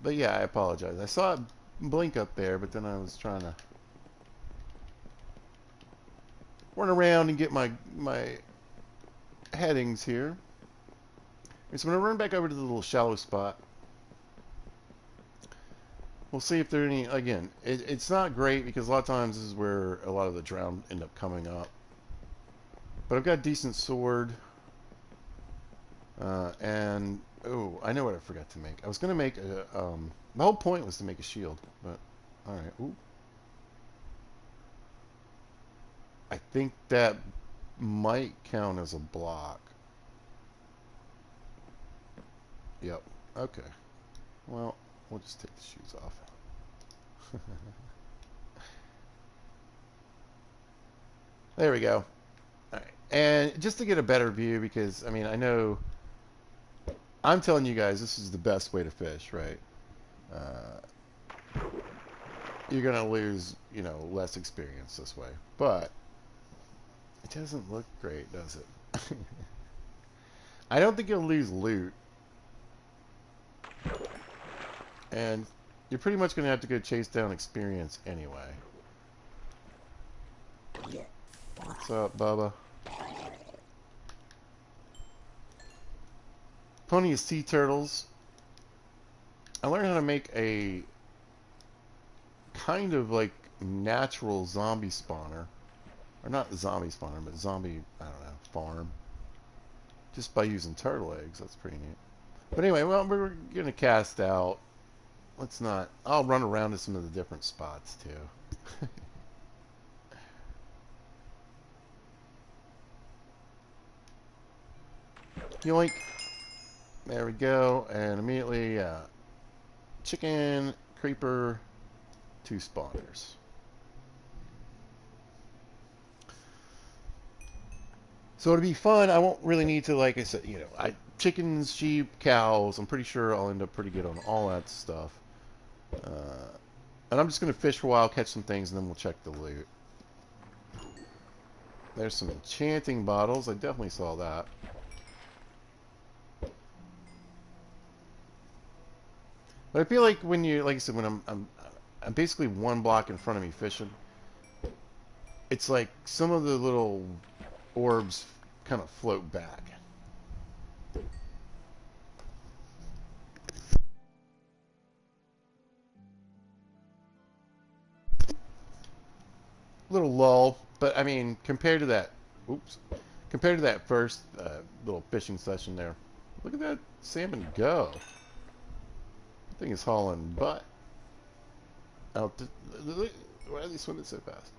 But yeah, I apologize. I saw it blink up there, but then I was trying to run around and get my headings here. So I'm going to run back over to the little shallow spot. We'll see if there are any... Again, it's not great because a lot of times this is where a lot of the drowned end up coming up. But I've got a decent sword. And... Oh, I know what I forgot to make. I was going to make a... the whole point was to make a shield. But, alright. Ooh. I think that might count as a block. Yep. Okay. Well, we'll just take the shoes off. There we go. All right. And just to get a better view, because I mean, I know I'm telling you guys this is the best way to fish, right? You're gonna lose, you know, less experience this way, but it doesn't look great, does it? I don't think you'll lose loot, and you're pretty much gonna have to go chase down experience anyway. What's up, Bubba? Plenty of sea turtles. I learned how to make a kind of like natural zombie spawner. Or not zombie spawner, but zombie, I don't know, farm. Just by using turtle eggs. That's pretty neat. But anyway, well, we're going to cast out. Let's not. I'll run around to some of the different spots, too. Yoink. There we go. And immediately, chicken, creeper, 2 spawners. So it'll be fun. I won't really need to, like I said, you know, chickens, sheep, cows. I'm pretty sure I'll end up pretty good on all that stuff. And I'm just going to fish for a while, catch some things, and then we'll check the loot. There's some enchanting bottles. I definitely saw that. But I feel like when you, like I said, when I'm basically 1 block in front of me fishing, it's like some of the little orbs kind of float back. Little lull, but I mean, compared to that, oops, compared to that first little fishing session there, look at that salmon go. That thing is hauling butt. Oh, why are they swimming so fast?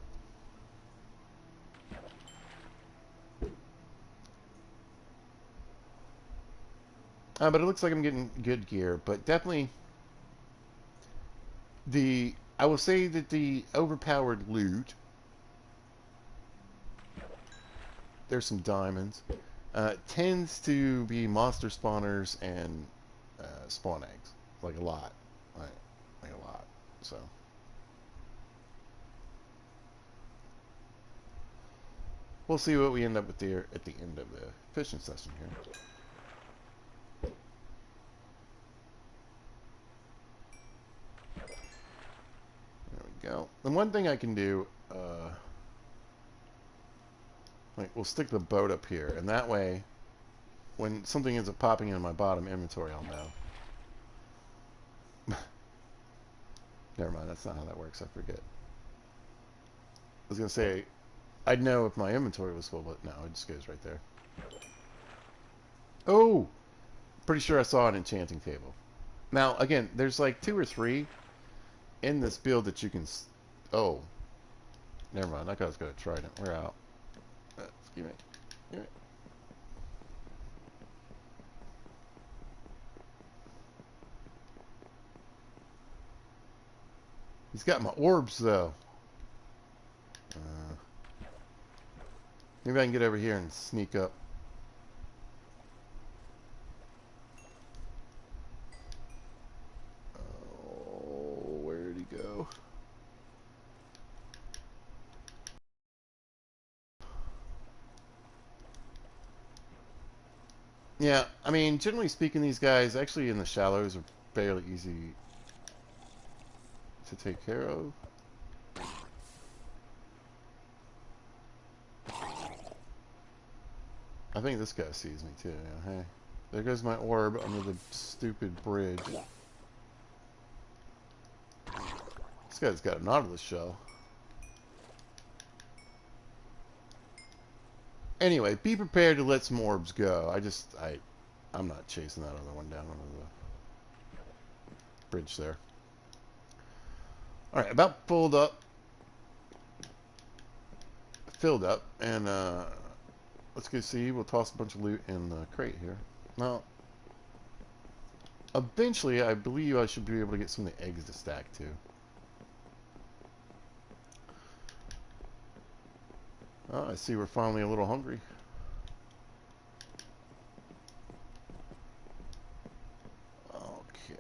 But it looks like I'm getting good gear, but definitely I will say that the overpowered loot, there's some diamonds, tends to be monster spawners and spawn eggs, like a lot, like a lot. So we'll see what we end up with there at the end of the fishing session here. There we go. And one thing I can do, like we'll stick the boat up here, and that way, when something ends up popping in my bottom inventory, I'll know. Never mind, that's not how that works. I forget. I was gonna say, I'd know if my inventory was full, but no, it just goes right there. Oh! Pretty sure I saw an enchanting table. Now, again, there's like 2 or 3 in this build that you can... Oh. Never mind, that guy's got a trident. We're out. Excuse me. Give me. He's got my orbs, though. Maybe I can get over here and sneak up. Oh, where did he go? Yeah, I mean, generally speaking, these guys actually in the shallows are fairly easy to take care of. I think this guy sees me too. Yeah, hey, there goes my orb under the stupid bridge. This guy's got a nautilus shell. Anyway, be prepared to let some orbs go. I'm not chasing that other one down under the bridge there. All right, about filled up, and let's go see. We'll toss a bunch of loot in the crate here. Now, eventually, I believe I should be able to get some of the eggs to stack too. Oh, I see we're finally a little hungry. Okay.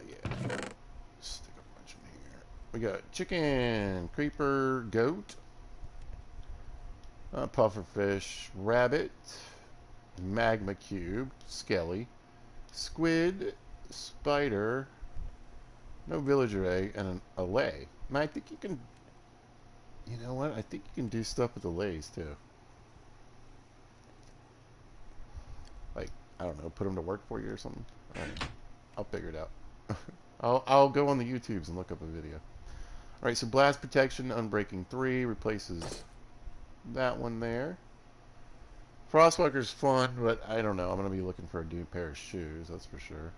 Yeah. Stick a bunch in here. We got chicken, creeper, goat, pufferfish, rabbit, magma cube, skelly, squid, spider, no villager egg, and a lay. Man, I think you can... You know what? I think you can do stuff with the lays too. Like, I don't know, put them to work for you or something. I don't know. I'll figure it out. I'll go on the YouTubes and look up a video. Alright, so blast protection, unbreaking 3 replaces that one there. Frostwalker's fun, but I don't know. I'm going to be looking for a new pair of shoes, that's for sure.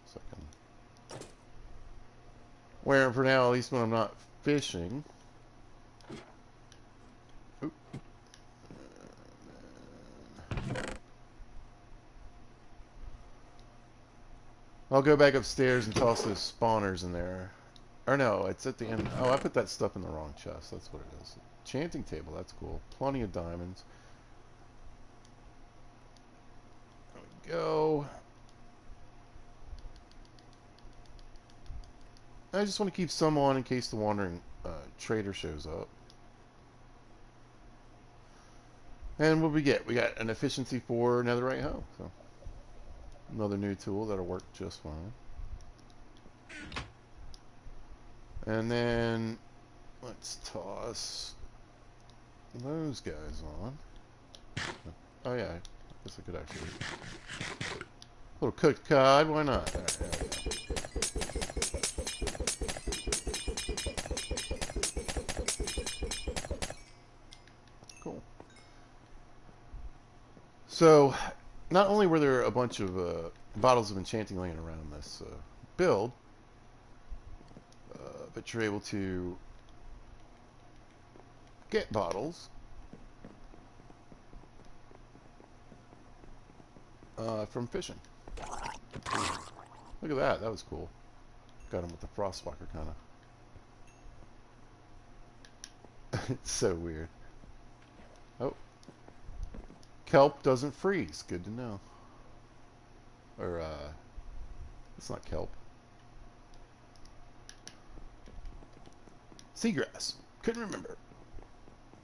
So I can wear them for now, at least when I'm not fishing. Oop. I'll go back upstairs and toss those spawners in there. Or no, it's at the end. Oh, I put that stuff in the wrong chest. That's what it is. Chanting table, that's cool. Plenty of diamonds. There we go. I just want to keep some on in case the wandering trader shows up. And what we get? We got an efficiency 4 netherite hoe. So another new tool that'll work just fine. And then let's toss those guys on. Oh yeah, I guess I could actually. A little cooked cod, why not? All right, there we go. Cool. So, not only were there a bunch of bottles of enchanting laying around this build, but you're able to get bottles from fishing. Look at that. That was cool. Got him with the frostwalker, kind of. It's so weird. Oh. Kelp doesn't freeze. Good to know. Or, it's not kelp. Seagrass. Couldn't remember.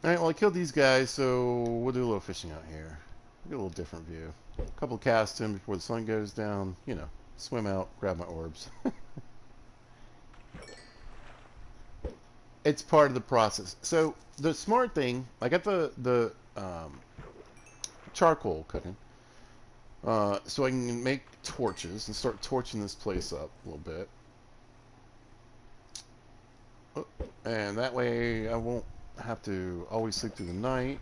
Alright, well, I killed these guys, so we'll do a little fishing out here. Get a little different view. A couple casts in before the sun goes down. You know, swim out, grab my orbs. It's part of the process. So, the smart thing, I got the charcoal cooking. So I can make torches and start torching this place up a little bit. Oh, and that way I won't have to always sleep through the night.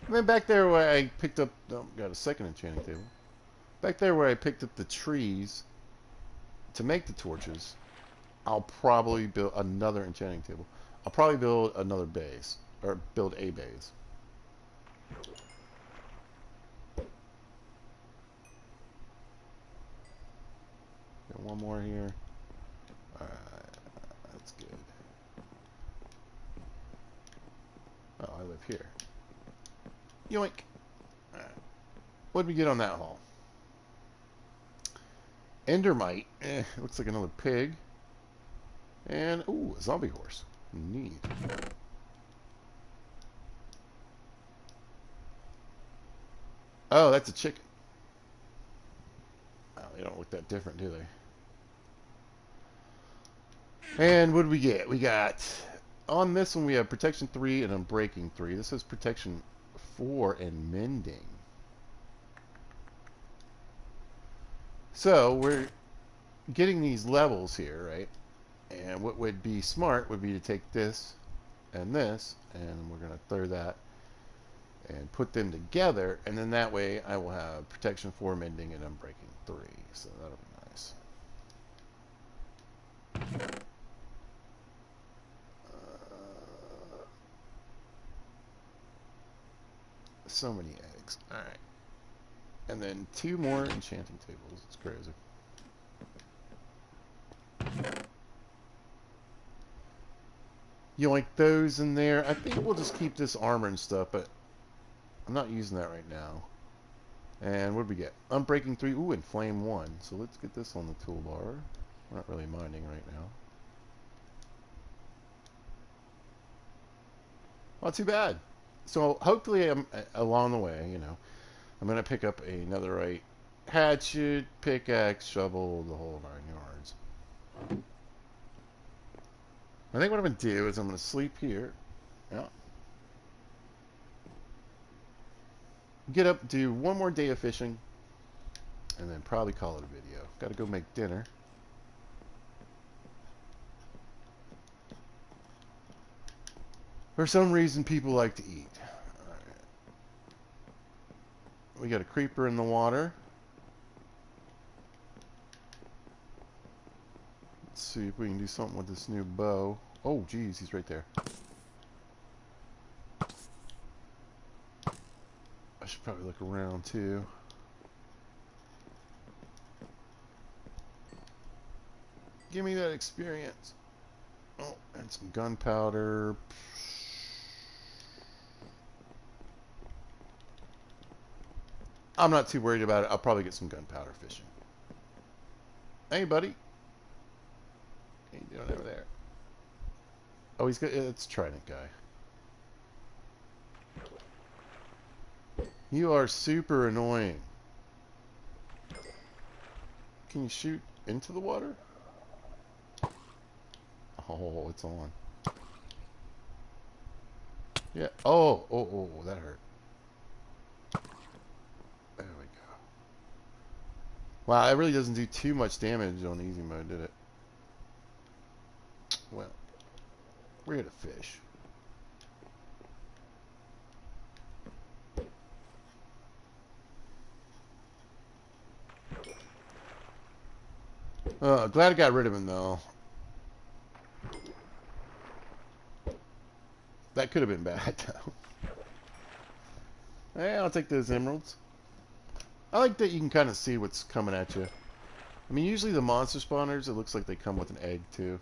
And then back there where I picked up, oh, got a second enchanting table. Back there where I picked up the trees to make the torches, I'll probably build another enchanting table. I'll probably build another base, or build a base. Got one more here. Alright, that's good. Oh, I live here. Yoink! Alright. What'd we get on that haul? Endermite. Looks like another pig. And, ooh, a zombie horse. Neat. Oh, that's a chicken. Oh, they don't look that different, do they? And what did we get? We got, on this one, we have protection 3 and unbreaking 3. This is protection 4 and mending. So, we're getting these levels here, right? And what would be smart would be to take this, and we're going to throw that and put them together, and then that way I will have protection 4, mending, and unbreaking 3. So that'll be nice. So many eggs. Alright. And then 2 more enchanting tables. It's crazy. You like those in there? I think we'll just keep this armor and stuff, but I'm not using that right now. And what did we get? Unbreaking 3. Ooh, and Flame 1. So let's get this on the toolbar. We're not really mining right now. Not too bad. So hopefully I'm along the way, you know, I'm going to pick up another right hatchet, pickaxe, shovel, the whole 9 yards. I think what I'm going to do is I'm going to sleep here. Yeah. Get up, do one more day of fishing, and then probably call it a video. Got to go make dinner. For some reason, people like to eat. All right. We got a creeper in the water. Let's see if we can do something with this new bow. Oh, geez, he's right there. I should probably look around, too. Give me that experience. Oh, and some gunpowder. I'm not too worried about it. I'll probably get some gunpowder fishing. Hey, buddy. What are you doing over there? Oh, he's got... It's Trident guy. You are super annoying. Can you shoot into the water? Oh, it's on. Yeah. Oh, that hurt. There we go. Wow, it really doesn't do too much damage on easy mode, did it? Well, we're here to fish. Glad I got rid of him, though. That could have been bad, though. Hey, I'll take those emeralds. I like that you can kind of see what's coming at you. I mean, usually the monster spawners, it looks like they come with an egg, too.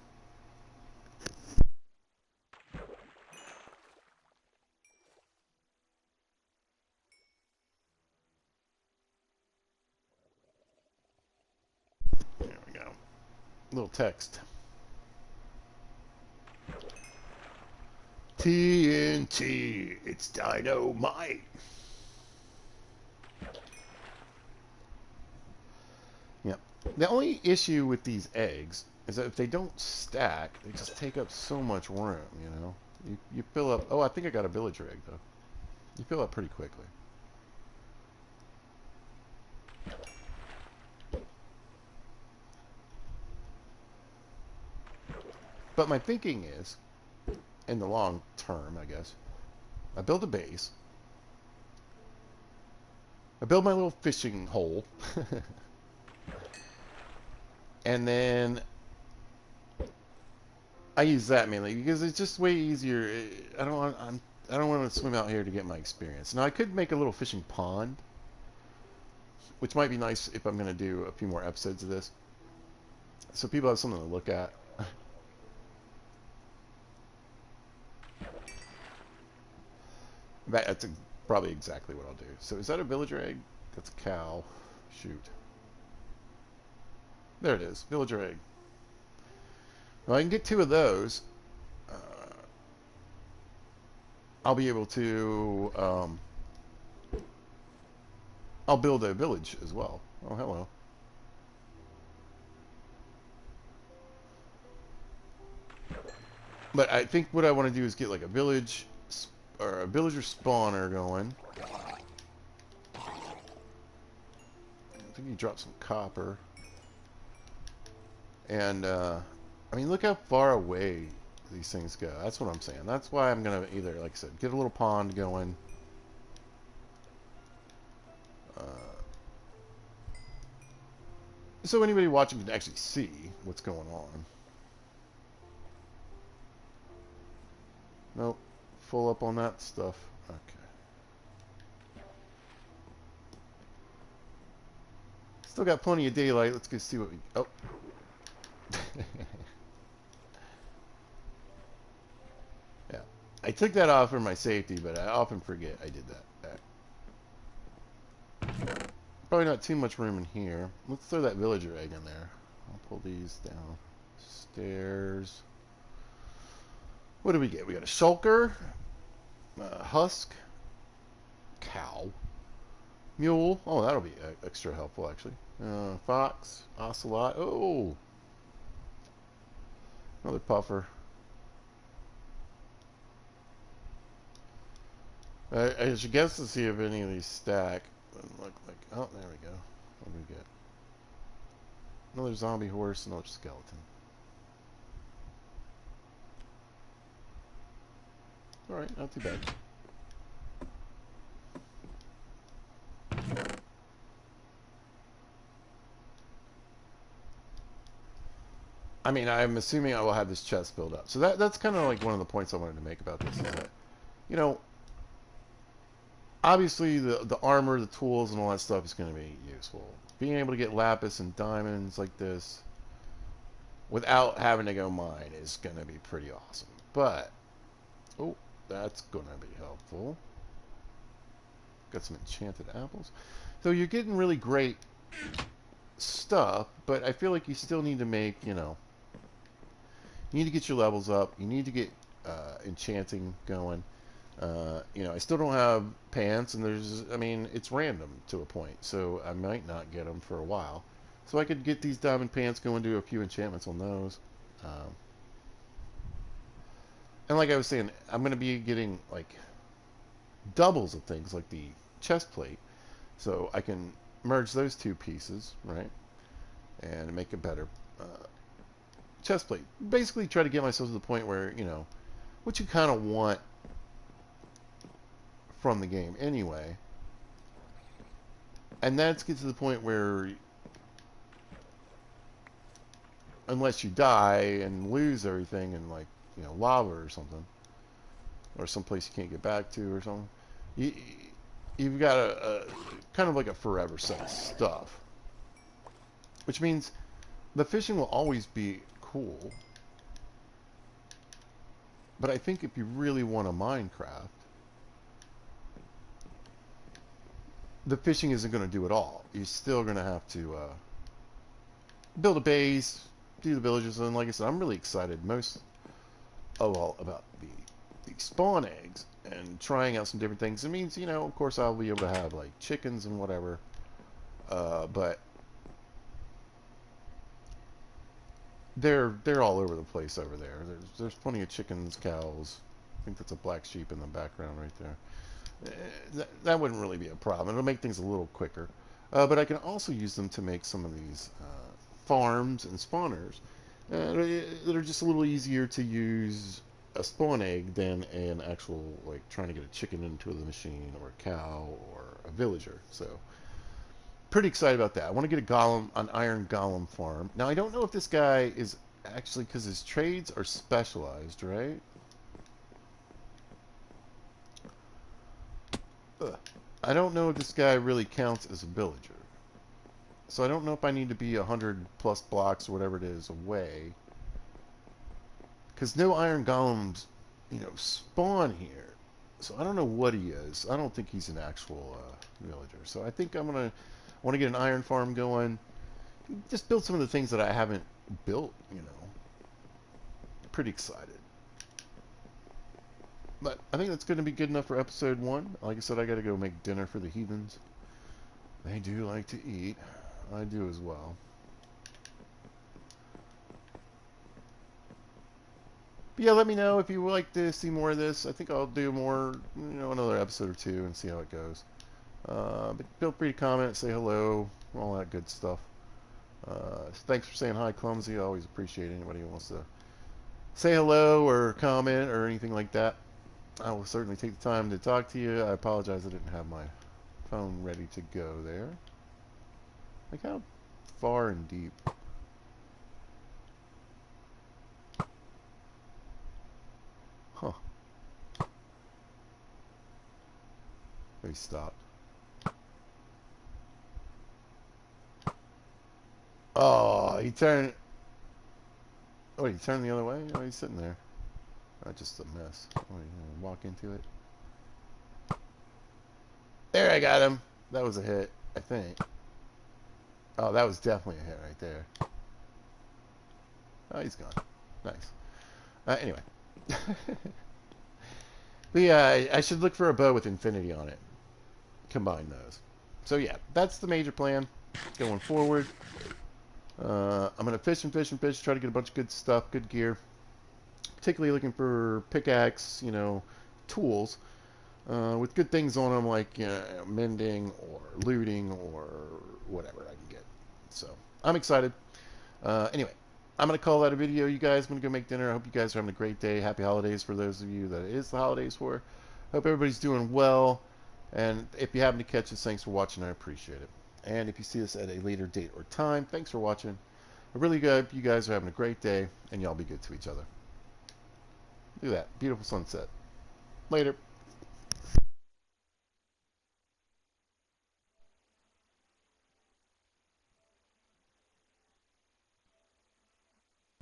There we go. Little text. TNT, it's dynamite. Yep. The only issue with these eggs is that if they don't stack, they just take up so much room, you know? You fill up... Oh, I think I got a villager egg, though. You fill up pretty quickly. But my thinking is, in the long term, I guess, I build a base. I build my little fishing hole. And then I use that mainly because it's just way easier. I don't want to swim out here to get my experience. Now I could make a little fishing pond, which might be nice if I'm going to do a few more episodes of this, so people have something to look at. That's probably exactly what I'll do. So is that a villager egg? That's a cow. Shoot. There it is. Villager egg. Well, I can get 2 of those. I'll be able to... I'll build a village as well. Oh, hello. But I think what I want to do is get like a village... or a villager spawner going. I think you drop some copper. And, I mean, look how far away these things go. That's what I'm saying. That's why I'm going to either, like I said, get a little pond going. So anybody watching can actually see what's going on. Nope. Full up on that stuff. Okay. Still got plenty of daylight. Let's go see what we... Oh. Yeah. I took that off for my safety, but I often forget I did that. Probably not too much room in here. Let's throw that villager egg in there. I'll pull these down. Stairs. What do we get? We got a shulker, husk, cow, mule. Oh, that'll be extra helpful, actually. Fox, ocelot. Oh, another puffer. I should guess to see if any of these stack. Doesn't look like. Oh, there we go. What do we get? Another zombie horse, another skeleton. All right, not too bad. I mean, I'm assuming I will have this chest filled up. So that's kind of like one of the points I wanted to make about this is that, you know, obviously the armor, the tools, and all that stuff is going to be useful. Being able to get lapis and diamonds like this without having to go mine is going to be pretty awesome. But, oh, that's going to be helpful. Got some enchanted apples. So you're getting really great stuff, but I feel like you still need to make, you know, you need to get your levels up. You need to get enchanting going. You know, I still don't have pants, and I mean, it's random to a point, so I might not get them for a while. So I could get these diamond pants, go and do a few enchantments on those. And like I was saying, I'm going to be getting, like, doubles of things, like the chest plate, so I can merge those two pieces, right, and make a better chest plate. Basically, try to get myself to the point where, you know, what you kind of want from the game anyway. And that's get to the point where, unless you die and lose everything in, like, you know, lava or something, or someplace you can't get back to or something, you've got a kind of like a forever set of stuff. Which means the fishing will always be cool. But I think if you really want a Minecraft, the fishing isn't going to do it all. You're still going to have to build a base, do the villages, and like I said, I'm really excited most of all about the spawn eggs and trying out some different things. It means, you know, of course I'll be able to have like chickens and whatever, but they're all over the place over there. There's plenty of chickens, cows. I think that's a black sheep in the background right there. That wouldn't really be a problem. It'll make things a little quicker. But I can also use them to make some of these farms and spawners that are just a little easier to use a spawn egg than an actual, like, trying to get a chicken into the machine or a cow or a villager. So pretty excited about that. I want to get a golem, an iron golem farm. Now I don't know if this guy is actually, because his trades are specialized, right? I don't know if this guy really counts as a villager. So I don't know if I need to be 100 plus blocks or whatever it is away. Because no iron golems, you know, spawn here. So I don't know what he is. I don't think he's an actual villager. So I think I'm going to want to get an iron farm going. Just build some of the things that I haven't built, you know. Pretty excited. But I think that's going to be good enough for episode 1. Like I said, I got to go make dinner for the heathens. They do like to eat. I do as well. But yeah, let me know if you would like to see more of this. I think I'll do more, you know, another episode or two and see how it goes. But feel free to comment, say hello, all that good stuff. Thanks for saying hi, Clumsy. I always appreciate anybody who wants to say hello or comment or anything like that. I will certainly take the time to talk to you. I apologize I didn't have my phone ready to go there. Like how far and deep. Huh. They stopped. he turned. Oh, he turned the other way? Oh, he's sitting there. Oh, just a mess. Oh, you gonna walk into it? There, I got him. That was a hit, I think. Oh, that was definitely a hit right there. Oh, he's gone. Nice. Anyway. But yeah, I should look for a bow with infinity on it. Combine those. So yeah, that's the major plan going forward. I'm going to fish and fish and fish, try to get a bunch of good stuff, good gear. Particularly looking for pickaxe, tools with good things on them like mending or looting or whatever I can get. So I'm excited. Anyway, I'm going to call that a video, you guys. I'm going to go make dinner. I hope you guys are having a great day. Happy holidays for those of you that it is the holidays for. Hope everybody's doing well. And if you happen to catch this, thanks for watching. I appreciate it. And if you see this at a later date or time, thanks for watching. I really hope you guys are having a great day, and y'all be good to each other. Look at that. Beautiful sunset. Later.